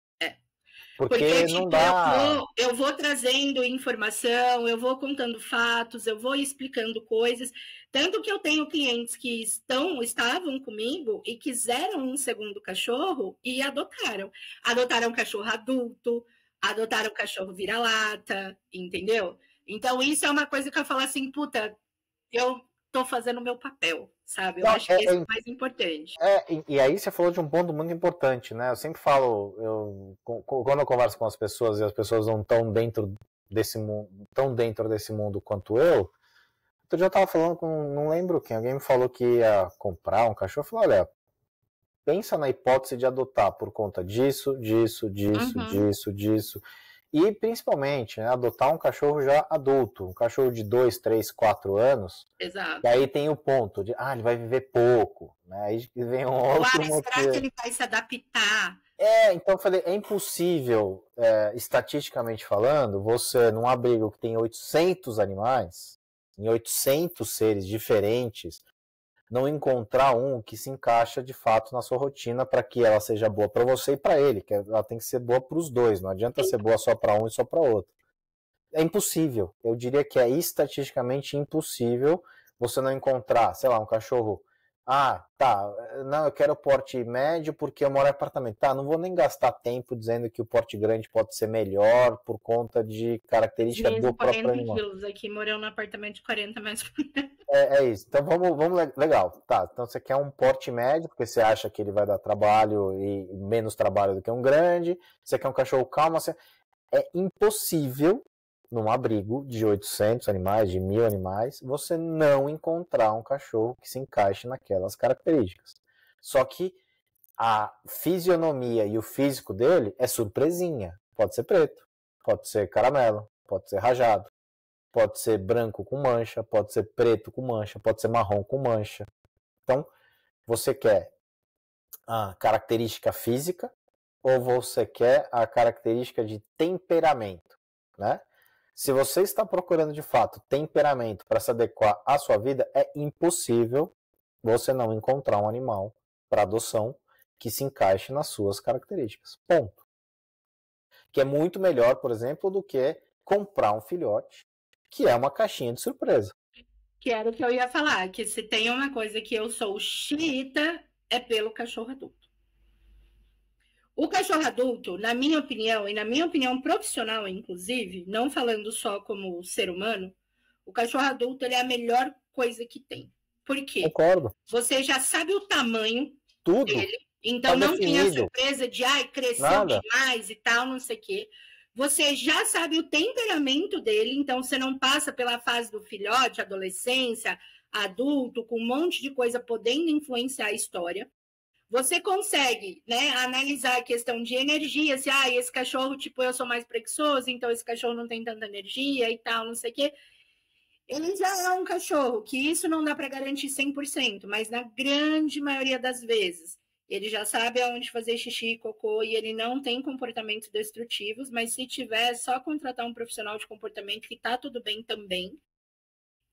Porque não dá. Eu vou trazendo informação, eu vou contando fatos, eu vou explicando coisas. Tanto que eu tenho clientes que estavam comigo e quiseram um segundo cachorro e adotaram. Adotaram um cachorro adulto, adotaram um cachorro vira-lata, entendeu? Então, isso é uma coisa que eu falo assim, puta, eu tô fazendo o meu papel, sabe? Eu acho que isso é o mais importante. E aí você falou de um ponto muito importante, né? Eu sempre falo, quando eu converso com as pessoas e as pessoas não estão dentro desse mundo quanto eu já estava falando não lembro quem, alguém me falou que ia comprar um cachorro, eu falei, olha, pensa na hipótese de adotar por conta disso, e principalmente, né, adotar um cachorro já adulto, um cachorro de 2, 3, 4 anos. Exato. E aí tem o ponto de, ele vai viver pouco, né? Aí vem um outro motivo. Será que ele vai se adaptar? Então eu falei, é impossível, estatisticamente falando, você num abrigo que tem 800 animais, em 800 seres diferentes, não encontrar um que se encaixa de fato na sua rotina para que ela seja boa para você e para ele, que ela tem que ser boa para os dois, não adianta ser boa só para um e só para outro. É impossível, eu diria que é estatisticamente impossível você não encontrar, sei lá, um cachorro, não, eu quero porte médio porque eu moro em apartamento, não vou nem gastar tempo dizendo que o porte grande pode ser melhor por conta de características do próprio animal. 40 quilos aqui, morando num apartamento de 40 metros. É isso, então vamos, legal, então você quer um porte médio, porque você acha que ele vai dar trabalho e menos trabalho do que um grande, você quer um cachorro calmo, é impossível num abrigo de 800 animais, de 1.000 animais, você não encontrar um cachorro que se encaixe naquelas características. Só que a fisionomia e o físico dele é surpresinha. Pode ser preto, pode ser caramelo, pode ser rajado, pode ser branco com mancha, pode ser preto com mancha, pode ser marrom com mancha. Então, você quer a característica física ou você quer a característica de temperamento, né? Se você está procurando de fato temperamento para se adequar à sua vida, é impossível você não encontrar um animal para adoção que se encaixe nas suas características. Ponto. Que é muito melhor, por exemplo, do que comprar um filhote, que é uma caixinha de surpresa. Que era o que eu ia falar, que se tem uma coisa que eu sou xiita, é pelo cachorro adulto. O cachorro adulto, na minha opinião, e na minha opinião profissional, inclusive, não falando só como ser humano, o cachorro adulto ele é a melhor coisa que tem. Por quê? Concordo. Você já sabe o tamanho Tudo dele, então tá não definido. tem a surpresa de cresceu Nada demais e tal, não sei o quê. Você já sabe o temperamento dele, então você não passa pela fase do filhote, adolescência, adulto, com um monte de coisa podendo influenciar a história. Você consegue, né, analisar a questão de energia, se esse cachorro, tipo, eu sou mais preguiçoso, então esse cachorro não tem tanta energia e tal, não sei o quê. Ele já é um cachorro, que isso não dá para garantir 100%, mas na grande maioria das vezes, ele já sabe aonde fazer xixi e cocô e ele não tem comportamentos destrutivos, mas se tiver, é só contratar um profissional de comportamento que tá tudo bem também.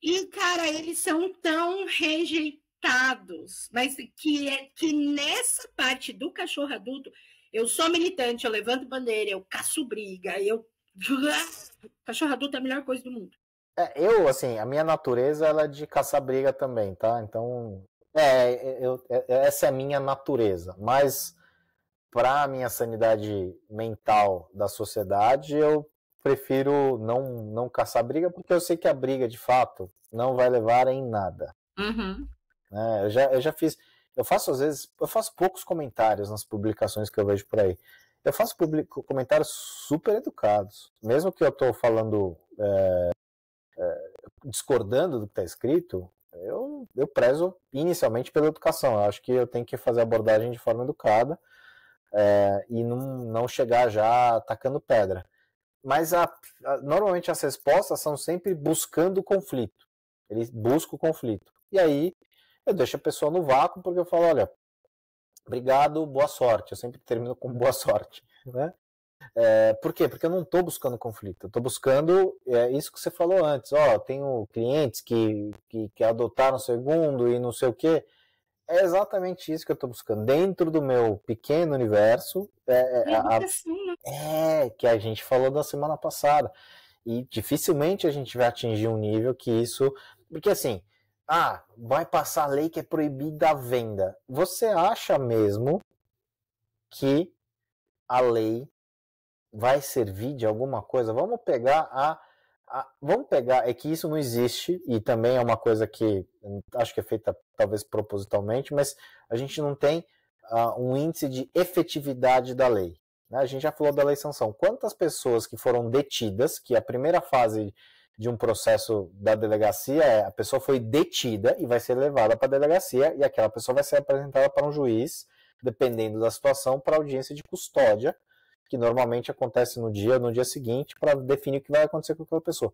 E, cara, eles são tão rejeitados, mas que nessa parte do cachorro adulto, eu sou militante, eu levanto bandeira, eu caço briga, cachorro adulto é a melhor coisa do mundo. Eu, assim, a minha natureza ela é de caçar briga também, tá? Então, essa é a minha natureza. Mas, para a minha sanidade mental da sociedade, eu prefiro não caçar briga, porque eu sei que a briga, de fato, não vai levar em nada. Uhum. Eu já fiz. Eu faço poucos comentários nas publicações que eu vejo por aí. Eu faço comentários super educados. Mesmo que eu estou falando. Discordando do que está escrito, eu prezo inicialmente pela educação. Eu acho que eu tenho que fazer a abordagem de forma educada e não chegar já atacando pedra. Mas normalmente as respostas são sempre buscando conflito. Eles buscam o conflito. E aí eu deixo a pessoa no vácuo porque eu falo, olha, obrigado, boa sorte. Eu sempre termino com boa sorte, né? Por quê? Porque eu não estou buscando conflito, eu estou buscando isso que você falou antes. Tenho clientes que adotaram segundo e não sei o quê. É exatamente isso que eu estou buscando. Dentro do meu pequeno universo, que a gente falou da semana passada. E dificilmente a gente vai atingir um nível que isso. Porque assim, vai passar a lei que é proibida a venda. Você acha mesmo que a lei vai servir de alguma coisa? Vamos pegar é que isso não existe e também é uma coisa que acho que é feita talvez propositalmente, mas a gente não tem um índice de efetividade da lei, né? A gente já falou da lei sanção. Quantas pessoas que foram detidas, que a primeira fase de um processo da delegacia a pessoa foi detida e vai ser levada para a delegacia e aquela pessoa vai ser apresentada para um juiz, dependendo da situação, para audiência de custódia, que normalmente acontece no dia seguinte, para definir o que vai acontecer com aquela pessoa.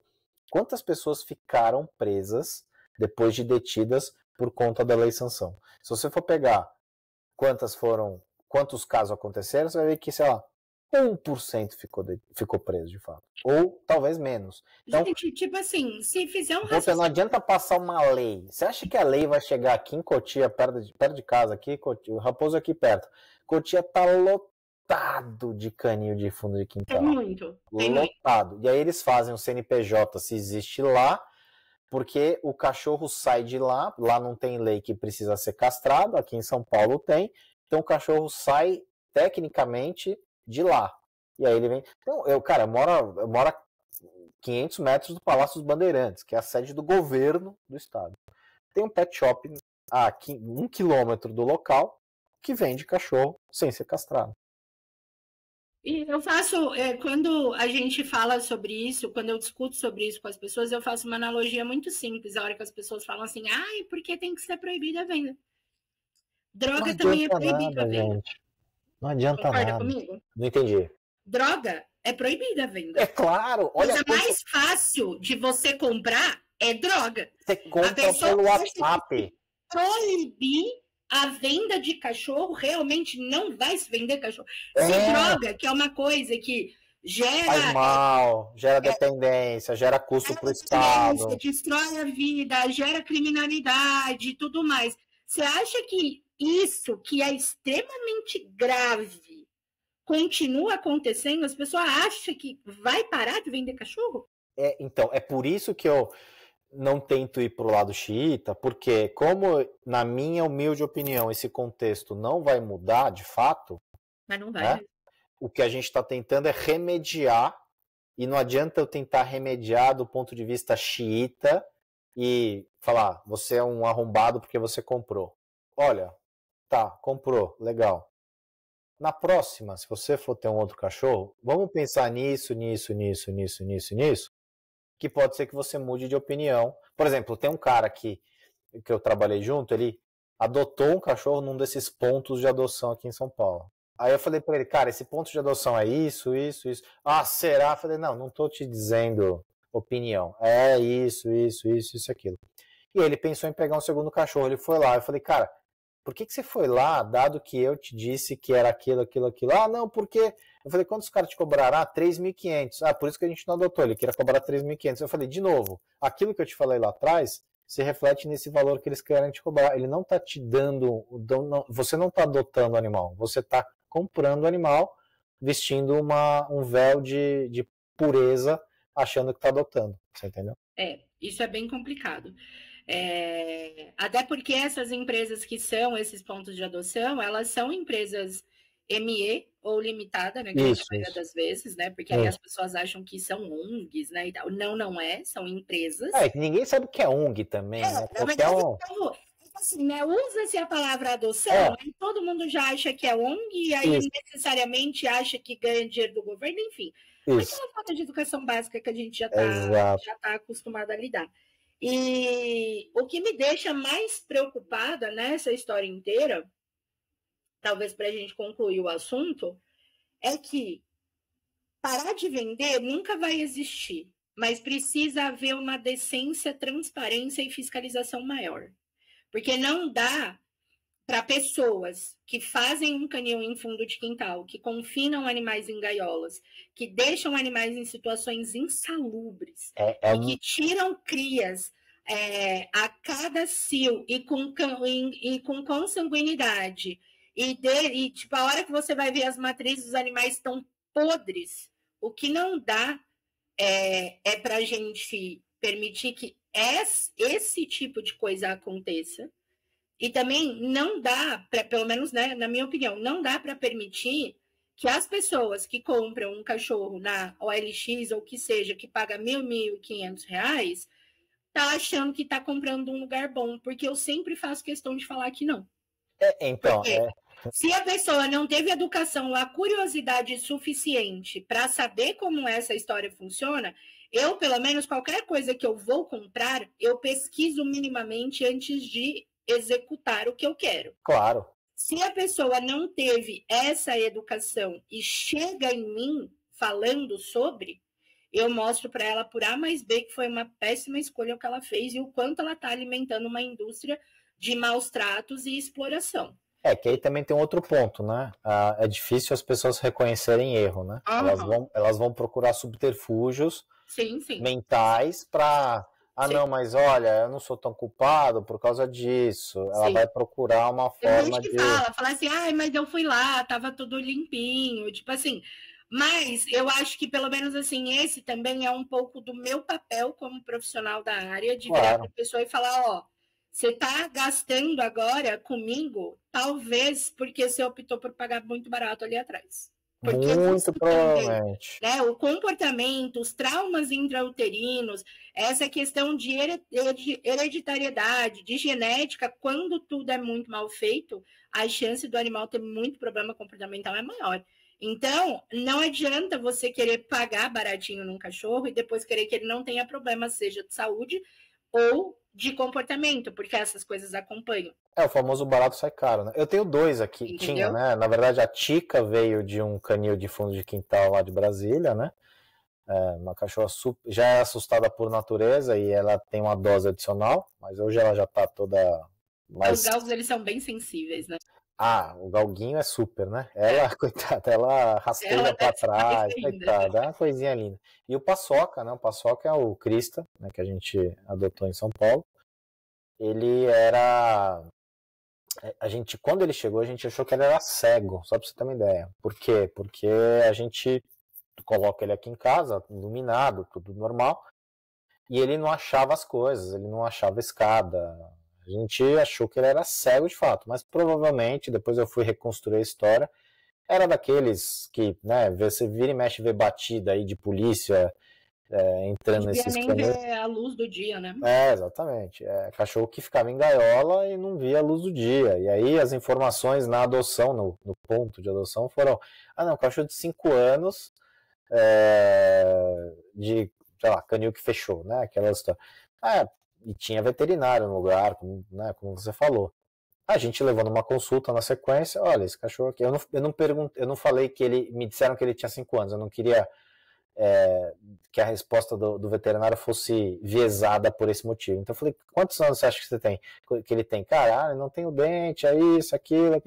Quantas pessoas ficaram presas depois de detidas por conta da lei sanção? Se você for pegar quantos casos aconteceram, você vai ver que, sei lá, 1% ficou preso de fato. Ou talvez menos. Então, gente, tipo assim, se fizer não adianta passar uma lei. Você acha que a lei vai chegar aqui em Cotia, perto de casa, aqui, o Raposo aqui perto. Cotia tá lotado de canil de fundo de quintal. Tem muito. Lotado. E aí eles fazem o CNPJ se existe lá, porque o cachorro sai de lá não tem lei que precisa ser castrado, aqui em São Paulo tem, então o cachorro sai tecnicamente de lá. E aí ele vem... Então, eu moro a 500 metros do Palácio dos Bandeirantes, que é a sede do governo do estado. Tem um pet shop a 1 quilômetro do local que vende cachorro sem ser castrado. E eu faço, quando a gente fala sobre isso, quando eu discuto sobre isso com as pessoas, eu faço uma analogia muito simples. A hora que as pessoas falam assim, ai, por que tem que ser proibida a venda? Não Droga também é adianta proibida a nada, venda. gente. Não adianta Concorda nada. comigo? Não entendi. Droga é proibida a É venda. claro, olha Coisa quanto mais fácil de você comprar é droga. você A compra pessoa pelo acha que se WhatsApp. proibir a venda de cachorro, realmente não vai se vender cachorro. Se É, droga, que é uma coisa que faz gera mal, gera dependência, gera custo para o dependência, Estado. destrói a vida, gera criminalidade e tudo mais. Você acha que isso, que é extremamente grave, continua acontecendo? As pessoas acham que vai parar de vender cachorro? Então, é por isso que eu não tento ir para o lado xiita, porque como, na minha humilde opinião, esse contexto não vai mudar de fato, Mas não vai né? mesmo. O que a gente está tentando é remediar, e não adianta eu tentar remediar do ponto de vista xiita e falar, você é um arrombado porque você comprou. Olha, tá, comprou, legal. Na próxima, se você for ter um outro cachorro, vamos pensar nisso, nisso, que pode ser que você mude de opinião. Por exemplo, tem um cara que eu trabalhei junto, ele adotou um cachorro num desses pontos de adoção aqui em São Paulo. Aí eu falei para ele, cara, esse ponto de adoção é isso. Ah, será? Eu falei, não tô te dizendo opinião. É isso, aquilo. E ele pensou em pegar um segundo cachorro, ele foi lá. Eu falei, cara, por que você foi lá, dado que eu te disse que era aquilo? Ah, não, porque... Eu falei, quantos caras te cobrará? 3.500. Ah, por isso que a gente não adotou, ele queria cobrar 3.500. Eu falei, de novo, aquilo que eu te falei lá atrás se reflete nesse valor que eles querem te cobrar. Ele não está te dando... Você não está adotando o animal, você está comprando o animal, vestindo um véu de pureza, achando que está adotando. Você entendeu? Isso é bem complicado. Até porque essas empresas que são esses pontos de adoção, elas são empresas ME ou limitada, na grande Isso, maioria isso. das vezes, né? Porque aí as pessoas acham que são ONGs, né? E tal. Não, não é, são empresas. Ninguém sabe o que é ONG também, né? Na Qualquer verdade, um. assim, né? Usa-se a palavra adoção, É, aí todo mundo já acha que é ONG, e aí isso, necessariamente acha que ganha dinheiro do governo, enfim. isso. Aquela falta de educação básica que a gente Exato. já tá acostumado a lidar. E o que me deixa mais preocupada nessa história inteira, talvez para a gente concluir o assunto, é que parar de vender nunca vai existir, mas precisa haver uma decência, transparência e fiscalização maior. Porque não dá para pessoas que fazem um canil em fundo de quintal, que confinam animais em gaiolas, que deixam animais em situações insalubres e que tiram crias a cada cio e com consanguinidade. E, tipo, a hora que você vai ver as matrizes dos animais estão podres, o que não dá para a gente permitir que esse tipo de coisa aconteça. E também não dá, pelo menos né, na minha opinião, não dá para permitir que as pessoas que compram um cachorro na OLX ou que seja, que paga R$1.000, R$1.500, tá achando que tá comprando um lugar bom, porque eu sempre faço questão de falar que não. Então, Porque se a pessoa não teve educação ou a curiosidade suficiente para saber como essa história funciona, eu, pelo menos, qualquer coisa que eu vou comprar, eu pesquiso minimamente antes de executar o que eu quero. claro. Se a pessoa não teve essa educação e chega em mim falando sobre, eu mostro para ela por A mais B que foi uma péssima escolha o que ela fez e o quanto ela está alimentando uma indústria de maus tratos e exploração. Que aí também tem um outro ponto, né? É difícil as pessoas reconhecerem erro, né? Elas vão procurar subterfúgios sim, sim. mentais para... Sim. não, mas olha, eu não sou tão culpado por causa disso. Ela Sim. vai procurar uma forma de... Fala assim, mas eu fui lá, tava tudo limpinho, tipo assim... Mas eu acho que, pelo menos assim, esse também é um pouco do meu papel como profissional da área, de virar para a pessoa e falar, ó, você está gastando agora comigo, talvez porque você optou por pagar muito barato ali atrás. Porque muito provavelmente. Né, o comportamento, os traumas intrauterinos, essa questão de hereditariedade, de genética, quando tudo é muito mal feito, a chance do animal ter muito problema comportamental é maior. Então, não adianta você querer pagar baratinho num cachorro e depois querer que ele não tenha problema, seja de saúde ou de comportamento, porque essas coisas acompanham. O famoso barato sai caro, né? Eu tenho 2 aqui, Entendeu? tinha, né? Na verdade, a Tica veio de um canil de fundo de quintal lá de Brasília, né? Uma cachorra super, já é assustada por natureza e ela tem uma dose adicional, mas hoje ela já tá toda mais... Os galgos, eles são bem sensíveis, né? O galguinho é super, né? Ela, coitada, ela rasteja pra trás, coitada, é uma coisinha linda. E o Paçoca, né? O Paçoca é o Krista, né? Que a gente adotou em São Paulo. Ele era... quando ele chegou, a gente achou que ele era cego, só pra você ter uma ideia. Por quê? Porque a gente coloca ele aqui em casa, iluminado, tudo normal, e ele não achava as coisas, ele não achava escada. A gente achou que ele era cego de fato, mas provavelmente, depois eu fui reconstruir a história, era daqueles que, né, você vira e mexe vê batida aí de polícia entrando Não nesses nem caminhos. ver a luz do dia, né? Exatamente. Cachorro que ficava em gaiola e não via a luz do dia. E aí as informações na adoção, no ponto de adoção, foram: não, cachorro de 5 anos, de, sei lá, canil que fechou, né? Aquela história. E tinha veterinário no lugar, né, como você falou. A gente levou numa consulta na sequência, olha, esse cachorro aqui, eu não falei que me disseram que ele tinha 5 anos, eu não queria que a resposta do veterinário fosse viesada por esse motivo. Então eu falei, quantos anos você acha que você tem? Que ele tem? Cara, não tem o dente, é isso, aquilo.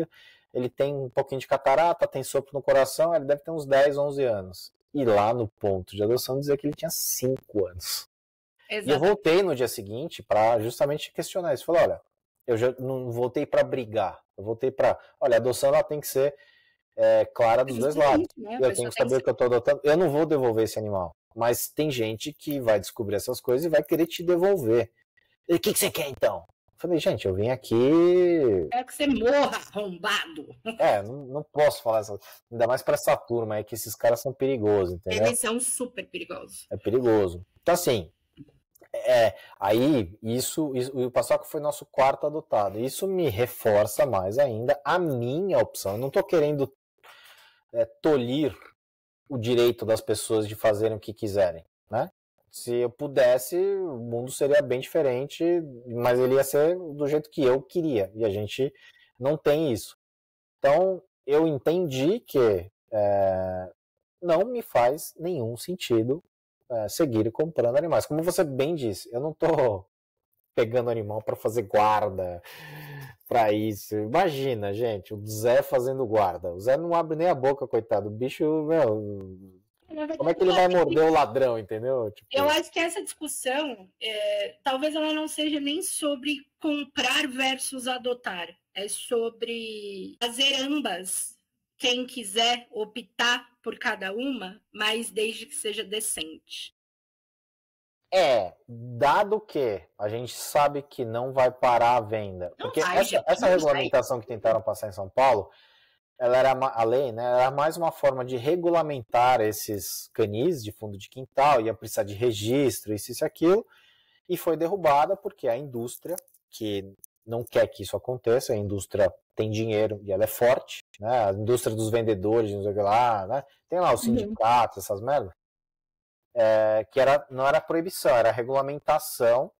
Ele tem um pouquinho de catarata, tem sopro no coração, ele deve ter uns 10, 11 anos. E lá no ponto de adoção dizer que ele tinha 5 anos. Exatamente. E eu voltei no dia seguinte para justamente questionar isso. Falei, olha, eu já não voltei para brigar, eu voltei para, olha, a adoção ela tem que ser clara dos dois lados. Né? Eu tenho que saber o que eu estou adotando. Eu não vou devolver esse animal. Mas tem gente que vai descobrir essas coisas e vai querer te devolver. E o que você quer então? Eu falei, gente, eu vim aqui. É que você morra, arrombado. Não posso falar isso. Ainda mais para essa turma aí, que esses caras são perigosos, entendeu? Eles são super perigosos. É perigoso. Então, assim, aí o Paçoca foi nosso quarto adotado. Isso me reforça mais ainda a minha opção. Eu não estou querendo tolir o direito das pessoas de fazerem o que quiserem, né? Se eu pudesse, o mundo seria bem diferente, mas ele ia ser do jeito que eu queria, e a gente não tem isso. Então, eu entendi que não me faz nenhum sentido seguir comprando animais. Como você bem disse, eu não estou pegando animal para fazer guarda, para isso. Imagina, gente, o Zé fazendo guarda. O Zé não abre nem a boca, coitado. O bicho, como é que ele vai morder o ladrão, entendeu? Tipo... Eu acho que essa discussão, talvez ela não seja nem sobre comprar versus adotar. É sobre fazer ambas. Quem quiser optar por cada uma, mas desde que seja decente. Dado que a gente sabe que não vai parar a venda. Não Porque vai, essa regulamentação que tentaram passar em São Paulo, ela era a lei, né? Era mais uma forma de regulamentar esses canis de fundo de quintal, ia precisar de registro, isso e aquilo, e foi derrubada porque a indústria, que não quer que isso aconteça, a indústria tem dinheiro e ela é forte, né? A indústria dos vendedores, não sei o que lá, né? Tem lá os sindicatos, essas merdas. Que não era proibição, era regulamentação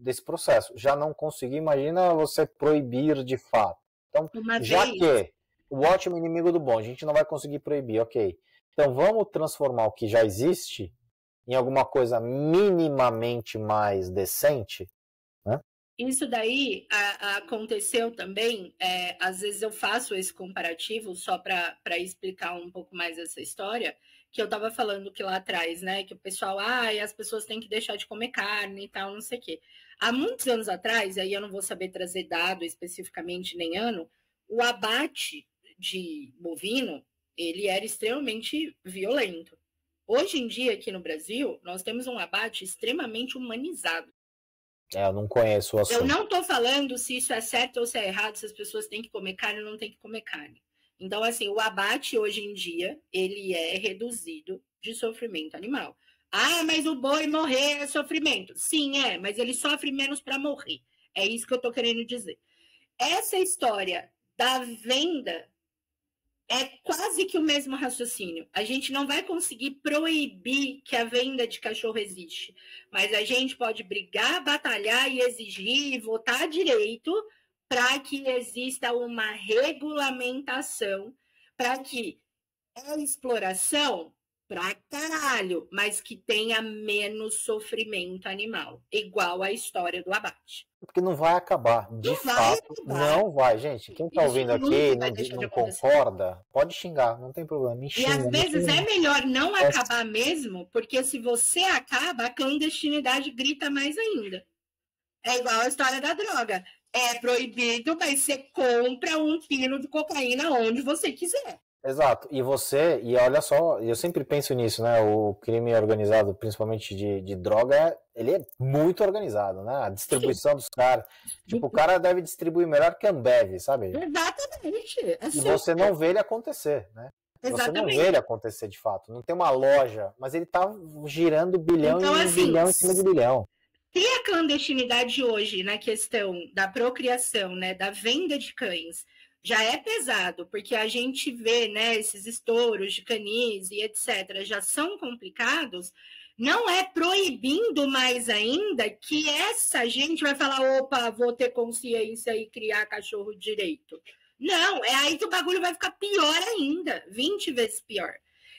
desse processo. Já não consegui, imagina você proibir de fato. Então, que o ótimo inimigo do bom, a gente não vai conseguir proibir, ok. Então vamos transformar o que já existe em alguma coisa minimamente mais decente, né? Isso daí aconteceu também, às vezes eu faço esse comparativo só para explicar um pouco mais essa história, que eu estava falando que lá atrás, né, que o pessoal, as pessoas têm que deixar de comer carne e tal, não sei o quê. Há muitos anos atrás, aí eu não vou saber trazer dado especificamente nem ano, o abate de bovino, ele era extremamente violento. Hoje em dia, aqui no Brasil, nós temos um abate extremamente humanizado. Eu não conheço o assunto. Eu não estou falando se isso é certo ou se é errado, se as pessoas têm que comer carne ou não têm que comer carne. Então, assim, o abate hoje em dia, ele é reduzido de sofrimento animal. Mas o boi morrer é sofrimento. Sim, mas ele sofre menos para morrer. É isso que eu estou querendo dizer. Essa história da venda É quase que o mesmo raciocínio. A gente não vai conseguir proibir que a venda de cachorro existe, mas a gente pode brigar, batalhar e exigir e votar direito para que exista uma regulamentação, para que a exploração pra caralho, mas que tenha menos sofrimento animal, igual a história do abate. Porque não vai acabar. De Não vai fato, acabar. não vai. Gente, quem tá Isso ouvindo nunca aqui vai não, deixar de não acontecer. concorda, pode xingar, não tem problema. Me E xinga, às me vezes xinga. é melhor não acabar mesmo, porque se você acaba, a clandestinidade grita mais ainda. É igual a história da droga. É proibido, mas você compra 1 quilo de cocaína onde você quiser. Exato. E olha só, eu sempre penso nisso, né? O crime organizado, principalmente de droga, ele é muito organizado, né? A distribuição dos caras. Tipo, o cara deve distribuir melhor que a Ambev, sabe? Exatamente. E você não vê ele acontecer, né? Você não vê ele acontecer de fato. Não tem uma loja, mas ele tá girando bilhão então, em bilhão em cima de bilhão. Ter a clandestinidade hoje na questão da procriação, né, da venda de cães, já é pesado, porque a gente vê, né, esses estouros de canis e etc., já são complicados, não é proibindo mais ainda que essa gente vai falar, opa, vou ter consciência e criar cachorro direito. Não, é aí que o bagulho vai ficar pior ainda, 20 vezes pior.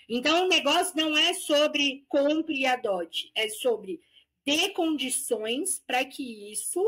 Então, o negócio não é sobre compre e adote, é sobre ter condições para que isso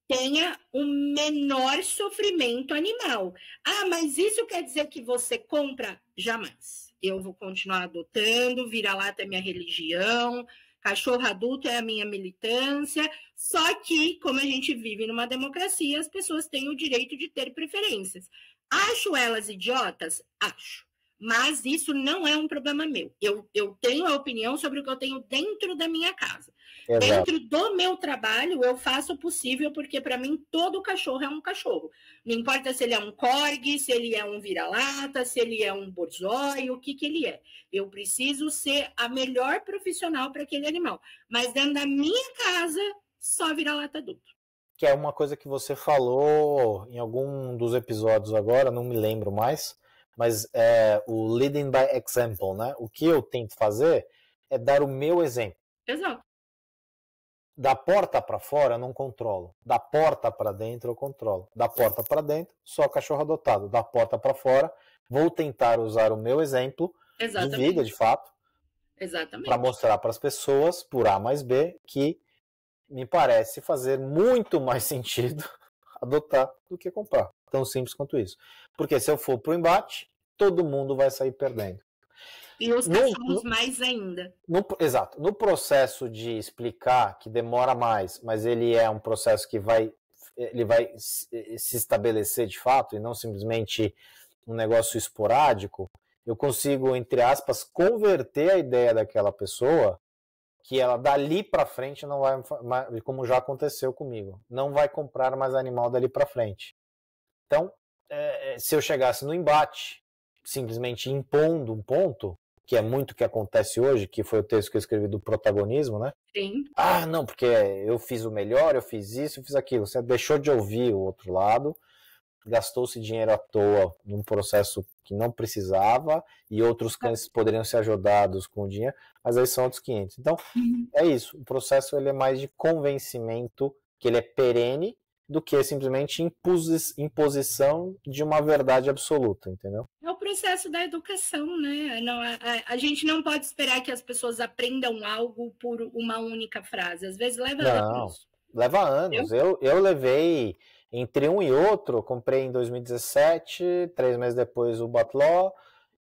tenha um menor sofrimento animal. Ah, mas isso quer dizer que você compra? Jamais. Eu vou continuar adotando, vira-lata é minha religião, cachorro adulto é a minha militância, só que, como a gente vive numa democracia, as pessoas têm o direito de ter preferências. Acho elas idiotas? Acho. Mas isso não é um problema meu. Eu tenho a opinião sobre o que eu tenho dentro da minha casa. Exato. Dentro do meu trabalho, eu faço o possível, porque para mim todo cachorro é um cachorro. Não importa se ele é um corgi, se ele é um vira-lata, se ele é um borzoi, o que ele é. Eu preciso ser a melhor profissional para aquele animal. Mas dentro da minha casa, só vira-lata adulto. Que é uma coisa que você falou em algum dos episódios agora, não me lembro mais, mas é o leading by example, né? O que eu tento fazer é dar o meu exemplo. Exato. Da porta para fora eu não controlo. Da porta para dentro eu controlo. Da porta para dentro, só cachorro adotado. Da porta para fora, vou tentar usar o meu exemplo de vida, de fato, para mostrar para as pessoas, por A mais B, que me parece fazer muito mais sentido adotar do que comprar. Tão simples quanto isso. Porque se eu for pro embate, todo mundo vai sair perdendo. E os cachorros mais ainda. Exato. No processo de explicar, que demora mais, mas ele é um processo que ele vai se estabelecer de fato e não simplesmente um negócio esporádico, eu consigo, entre aspas, converter a ideia daquela pessoa que ela dali para frente não vai, como já aconteceu comigo, não vai comprar mais animal dali para frente. Então, se eu chegasse no embate, simplesmente impondo um ponto, que é muito o que acontece hoje, que foi o texto que eu escrevi do protagonismo, né? Sim. Ah, não, porque eu fiz o melhor, eu fiz isso, eu fiz aquilo. Você deixou de ouvir o outro lado, gastou-se dinheiro à toa num processo que não precisava e outros cães poderiam ser ajudados com o dinheiro, mas aí são outros 500. Então, é isso. O processo ele é mais de convencimento, que ele é perene, do que simplesmente imposição de uma verdade absoluta, entendeu? É o processo da educação, né? Não, a gente não pode esperar que as pessoas aprendam algo por uma única frase. Às vezes leva anos. Leva anos. Eu levei entre um e outro, comprei em 2017, 3 meses depois o Batló,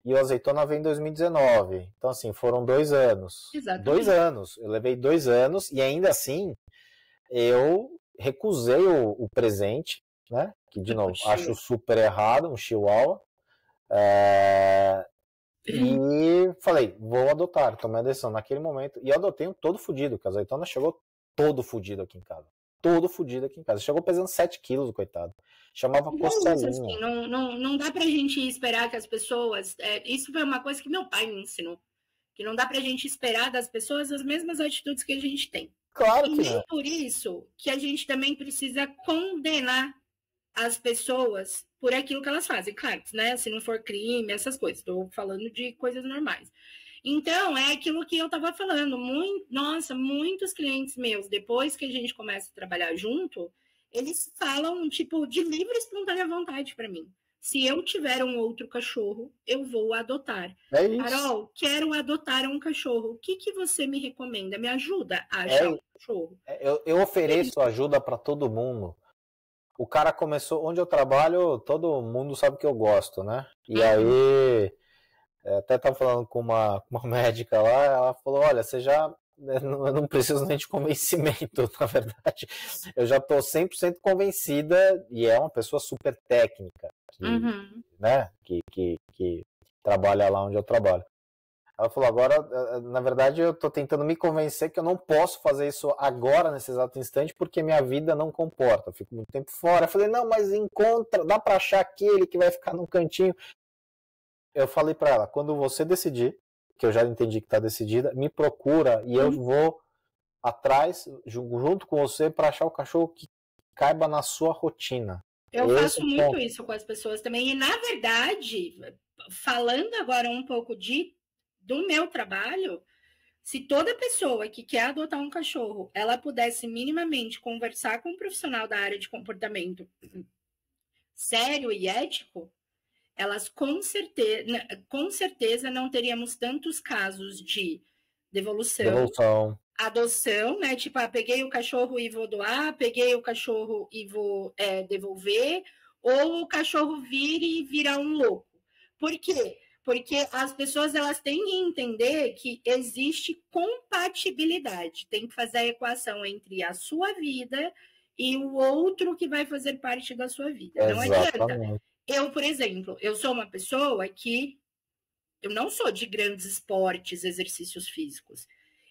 e o Azeitona veio em 2019. Então, assim, foram 2 anos. Exatamente. 2 anos. Eu levei 2 anos e ainda assim eu recusei o presente, né? Que, de novo, acho super errado, um chihuahua. E falei, vou adotar, tomei a decisão naquele momento. E eu adotei um todo fudido, que a Azeitona chegou todo fudido aqui em casa. Todo fudido aqui em casa. Chegou pesando 7 quilos, coitado. Chamava Costelinha. Assim, não dá pra gente esperar que as pessoas... isso foi uma coisa que meu pai me ensinou. Que não dá pra gente esperar das pessoas as mesmas atitudes que a gente tem. Claro que não. E por isso que a gente também precisa condenar as pessoas por aquilo que elas fazem. Claro, né? Se não for crime, essas coisas. Estou falando de coisas normais. Então, é aquilo que eu estava falando. Nossa, muitos clientes meus, depois que a gente começa a trabalhar junto, eles falam, tipo, de livre e espontânea vontade para mim. Se eu tiver um outro cachorro, eu vou adotar. É isso. Carol, quero adotar um cachorro. O que você me recomenda? Me ajuda a achar um cachorro? Eu ofereço ajuda para todo mundo. O cara começou, onde eu trabalho, todo mundo sabe que eu gosto, né? E aí, até estava falando com uma médica lá, ela falou, olha, você já, eu não preciso nem de convencimento, na verdade. Eu já estou 100% convencida, e é uma pessoa super técnica, né? Que trabalha lá onde eu trabalho. Ela falou, agora, na verdade, eu estou tentando me convencer que eu não posso fazer isso agora, nesse exato instante, porque minha vida não comporta. Eu fico muito tempo fora. Eu falei, não, mas dá para achar aquele que vai ficar num cantinho. Eu falei para ela, quando você decidir, que eu já entendi que está decidida, me procura e eu vou atrás, junto com você, para achar o cachorro que caiba na sua rotina. Eu faço muito isso com as pessoas também. E, na verdade, falando agora um pouco do meu trabalho, se toda pessoa que quer adotar um cachorro, ela pudesse minimamente conversar com um profissional da área de comportamento sério e ético, elas com certeza não teríamos tantos casos de devolução, adoção, né? Tipo, peguei o cachorro e vou doar, peguei o cachorro e vou devolver, ou o cachorro vira um louco. Por quê? Porque as pessoas elas têm que entender que existe compatibilidade. Tem que fazer a equação entre a sua vida e o outro que vai fazer parte da sua vida. Exatamente. Não adianta. Eu, por exemplo, eu sou uma pessoa que eu não sou de grandes esportes, exercícios físicos.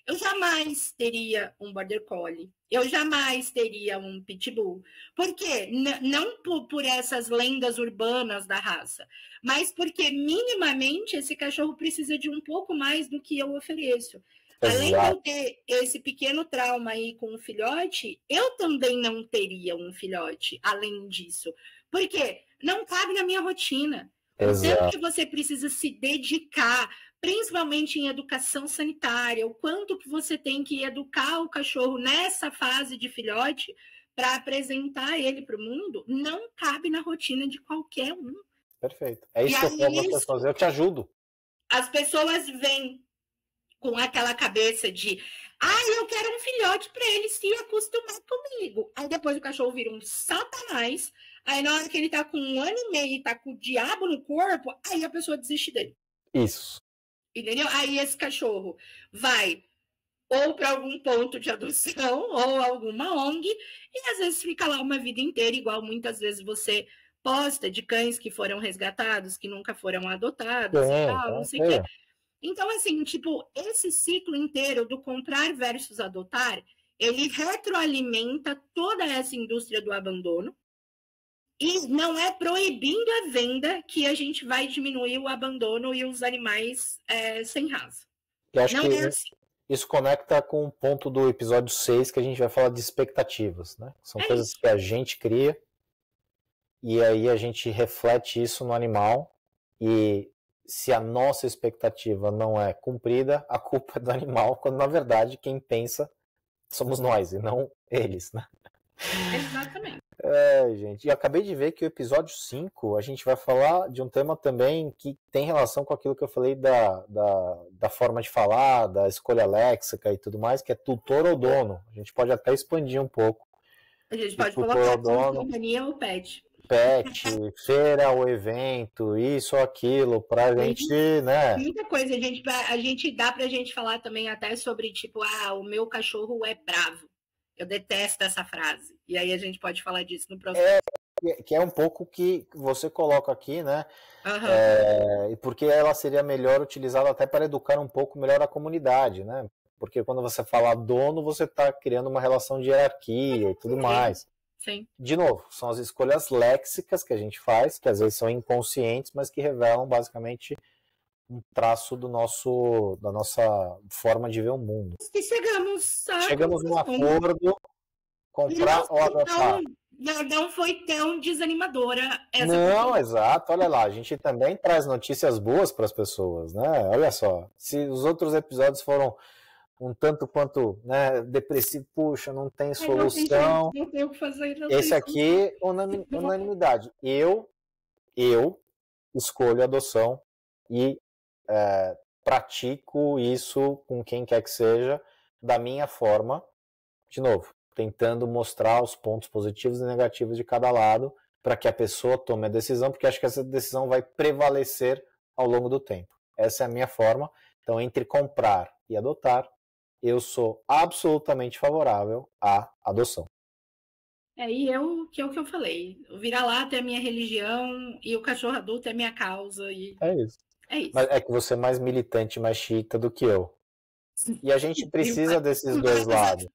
Eu jamais teria um border collie. Eu jamais teria um pitbull. Por quê? Não por essas lendas urbanas da raça, mas porque minimamente esse cachorro precisa de um pouco mais do que eu ofereço. Além de eu ter esse pequeno trauma aí com o filhote, eu também não teria um filhote além disso. Por quê? Não cabe na minha rotina. O tempo que você precisa se dedicar, principalmente em educação sanitária, o quanto que você tem que educar o cachorro nessa fase de filhote para apresentar ele para o mundo, não cabe na rotina de qualquer um. Perfeito. É isso que eu falo para as pessoas. Eu te ajudo. As pessoas vêm com aquela cabeça de eu quero um filhote para ele se acostumar comigo. Aí depois o cachorro vira um satanás. Aí na hora que ele tá com 1 ano e meio e tá com o diabo no corpo, aí a pessoa desiste dele. Isso. Entendeu? Aí esse cachorro vai ou para algum ponto de adoção ou alguma ONG e às vezes fica lá uma vida inteira, igual muitas vezes você posta de cães que foram resgatados, que nunca foram adotados e tal, não sei o quê. Então, assim, tipo, esse ciclo inteiro do comprar versus adotar, ele retroalimenta toda essa indústria do abandono. E não é proibindo a venda que a gente vai diminuir o abandono e os animais sem raça. Eu acho que isso conecta com o ponto do episódio 6, que a gente vai falar de expectativas, né? São coisas que a gente cria e aí a gente reflete isso no animal e se a nossa expectativa não é cumprida, a culpa é do animal, quando na verdade quem pensa somos nós e não eles, né? Exatamente. Gente, e acabei de ver que o episódio 5 a gente vai falar de um tema também que tem relação com aquilo que eu falei da forma de falar, da escolha léxica e tudo mais, que é tutor ou dono. A gente pode até expandir um pouco. A gente pode colocar companhia ou pet. Pet, feira ou evento, isso ou aquilo, pra gente, né? Muita coisa, a gente dá pra gente falar também até sobre, tipo, o meu cachorro é bravo. Eu detesto essa frase. E aí a gente pode falar disso no próximo. Que é um pouco que você coloca aqui, né? Uhum. Porque ela seria melhor utilizada até para educar um pouco melhor a comunidade, né? Porque quando você fala dono, você está criando uma relação de hierarquia e tudo mais. Sim. De novo, são as escolhas léxicas que a gente faz, que às vezes são inconscientes, mas que revelam basicamente um traço da nossa forma de ver o mundo. E chegamos num acordo, comprar ou adotar. não foi tão desanimadora essa Não, questão. exato. Olha lá, a gente também traz notícias boas para as pessoas, né? Olha só, se os outros episódios foram um tanto quanto, né, depressivo, puxa, não tem Aí não tem jeito, solução. não tem o que fazer, não tem Esse solução. aqui, unanimidade. Eu escolho a adoção e pratico isso com quem quer que seja, da minha forma, de novo, tentando mostrar os pontos positivos e negativos de cada lado, para que a pessoa tome a decisão, porque acho que essa decisão vai prevalecer ao longo do tempo. Essa é a minha forma. Então, entre comprar e adotar, eu sou absolutamente favorável à adoção. E que é o que eu falei. O vira-lata é a minha religião e o cachorro adulto é minha causa. E É isso. é isso. Mas é que você é mais militante, mais xiita do que eu. E a gente precisa desses dois lados.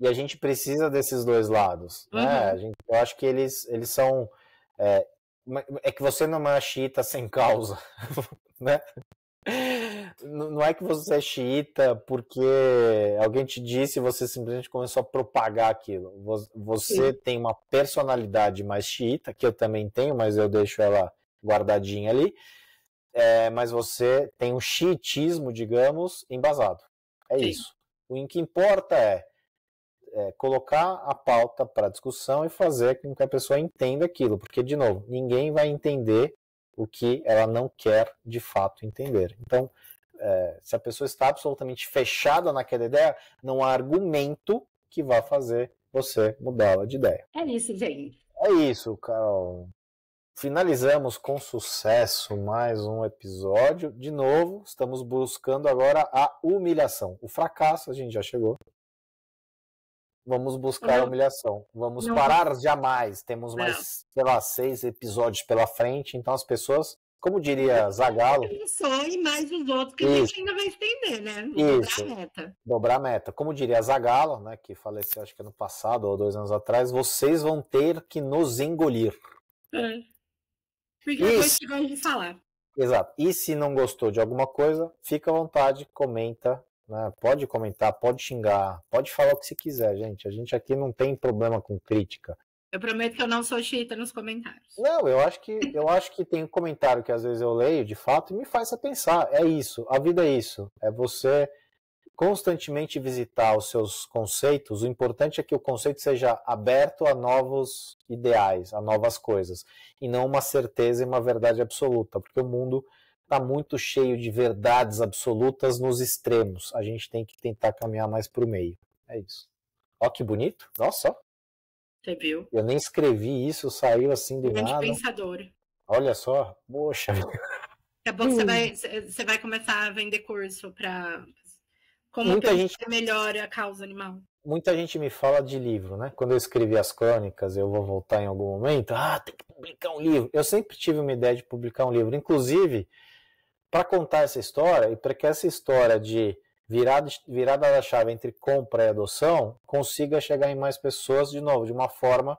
E a gente precisa desses dois lados, né? Eu acho que eles são... É que você não é uma xiita sem causa, né? Não é que você é xiita porque alguém te disse e você simplesmente começou a propagar aquilo. Você tem uma personalidade mais xiita, que eu também tenho, mas eu deixo ela guardadinha ali. Mas você tem um xiitismo, digamos, embasado. É isso. O que importa é colocar a pauta para discussão e fazer com que a pessoa entenda aquilo, porque, de novo, ninguém vai entender o que ela não quer de fato entender. Então, se a pessoa está absolutamente fechada naquela ideia, não há argumento que vá fazer você mudá-la de ideia. É isso, gente. É isso, Carol. Finalizamos com sucesso mais um episódio. De novo, estamos buscando agora a humilhação. O fracasso a gente já chegou. Vamos buscar a humilhação. Vamos parar jamais. Temos mais, sei lá, 6 episódios pela frente. Então as pessoas, como diria Zagallo... E mais os outros que a gente ainda vai estender, né? Dobrar a meta. Dobrar a meta. Como diria Zagallo, né, que faleceu acho que ano passado ou 2 anos atrás, vocês vão ter que nos engolir. Porque é coisa que gosta de falar. Exato. E se não gostou de alguma coisa, fica à vontade, comenta. Né? Pode comentar, pode xingar, pode falar o que você quiser, gente. A gente aqui não tem problema com crítica. Eu prometo que eu não sou xiita nos comentários. Não, eu acho que tem um comentário que às vezes eu leio, de fato, e me faz pensar. É isso, a vida é isso. É você constantemente visitar os seus conceitos. O importante é que o conceito seja aberto a novos ideais, a novas coisas, e não uma certeza e uma verdade absoluta, porque o mundo está muito cheio de verdades absolutas nos extremos. A gente tem que tentar caminhar mais para o meio. É isso. Ó que bonito. Nossa. Você viu? Eu nem escrevi isso, saiu assim de nada. Pensador. Olha só. Poxa. Daqui a pouco você vai começar a vender curso para como pensar melhor a causa animal. Muita gente me fala de livro, né? Quando eu escrevi as crônicas, eu vou voltar em algum momento. Tem que publicar um livro. Eu sempre tive uma ideia de publicar um livro. Inclusive, para contar essa história e para que essa história de virada da chave entre compra e adoção consiga chegar em mais pessoas, de novo, de uma forma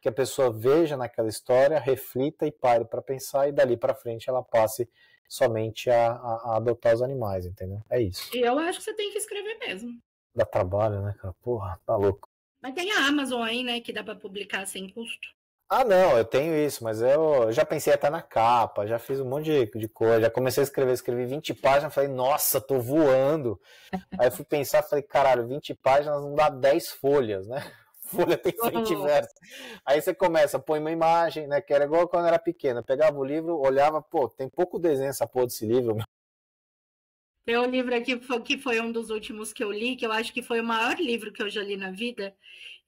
que a pessoa veja naquela história, reflita e pare para pensar, e dali para frente ela passe somente a adotar os animais, entendeu? É isso. E eu acho que você tem que escrever mesmo. Dá trabalho, né, cara? Porra, tá louco. Mas tem a Amazon aí, né, que dá para publicar sem custo. Não, eu tenho isso, mas eu já pensei até na capa, já fiz um monte de coisa, já comecei a escrevi 20 páginas, falei, nossa, tô voando. Aí eu fui pensar, falei, caralho, 20 páginas não dá 10 folhas, né? Folha tem frente e verso. Aí você começa, põe uma imagem, né, que era igual quando eu era pequena, pegava o livro, olhava, pô, tem pouco desenho essa porra desse livro. Tem um livro aqui que foi um dos últimos que eu li, que eu acho que foi o maior livro que eu já li na vida.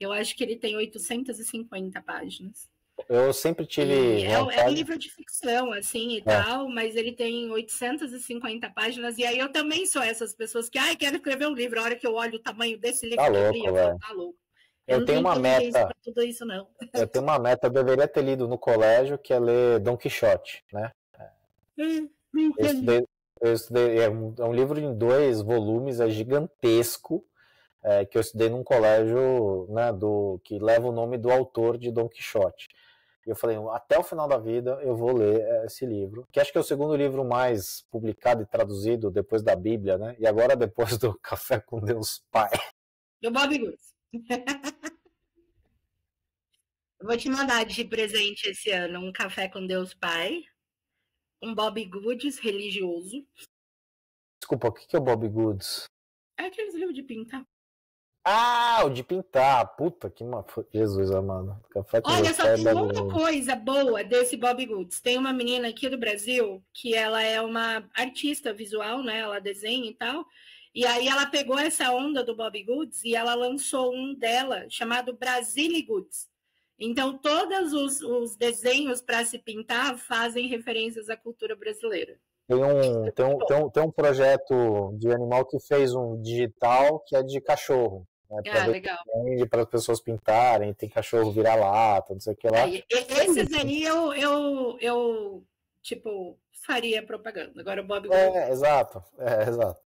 Eu acho que ele tem 850 páginas. Eu sempre tive... É um livro de ficção, assim, e tal, mas ele tem 850 páginas, e aí eu também sou essas pessoas que, quero escrever um livro, a hora que eu olho o tamanho desse livro que eu li, eu falo, tá louco. Eu tenho uma meta. Tudo isso, não. Eu tenho uma meta, eu deveria ter lido no colégio, que é ler Don Quixote, né? Eu estudei, é um livro em 2 volumes, é gigantesco, que eu estudei num colégio, né, que leva o nome do autor de Don Quixote. E eu falei, até o final da vida eu vou ler esse livro, que acho que é o segundo livro mais publicado e traduzido depois da Bíblia, né? E agora depois do Café com Deus Pai. Do Bob Goods. Eu vou te mandar de presente esse ano um café com Deus Pai, um Bob Goods religioso. Desculpa, o que é o Bob Goods? É aqueles livros de pintar. Ah, o de pintar. Puta, que Jesus amado. Café com Olha, Deus só Pai é tem uma beleza. coisa boa desse Bob Goods. Tem uma menina aqui do Brasil que ela é uma artista visual, né? Ela desenha e tal. E aí ela pegou essa onda do Bob Goods e ela lançou um dela chamado Brasile Goods. Então, todos os desenhos para se pintar fazem referências à cultura brasileira. Tem um projeto de animal que fez um digital que é de cachorro, né, para Ah, ver legal. para as pessoas pintarem, tem cachorro vira-lata, não sei o que lá. Aí, esses aí eu tipo, faria propaganda. Agora o Bob Goods, Exato, exato.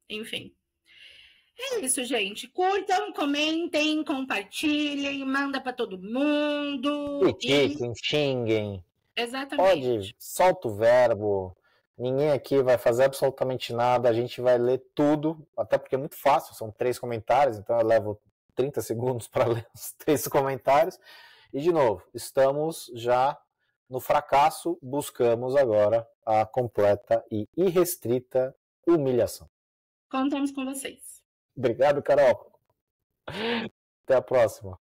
enfim. É isso, gente. Curtam, comentem, compartilhem, manda para todo mundo e Critiquem, xinguem, pode, exatamente. solta o verbo, ninguém aqui vai fazer absolutamente nada, a gente vai ler tudo, até porque é muito fácil, são 3 comentários, então eu levo 30 segundos para ler os 3 comentários. E, de novo, estamos já no fracasso, buscamos agora a completa e irrestrita humilhação. Contamos com vocês. Obrigado, Carol. Até a próxima.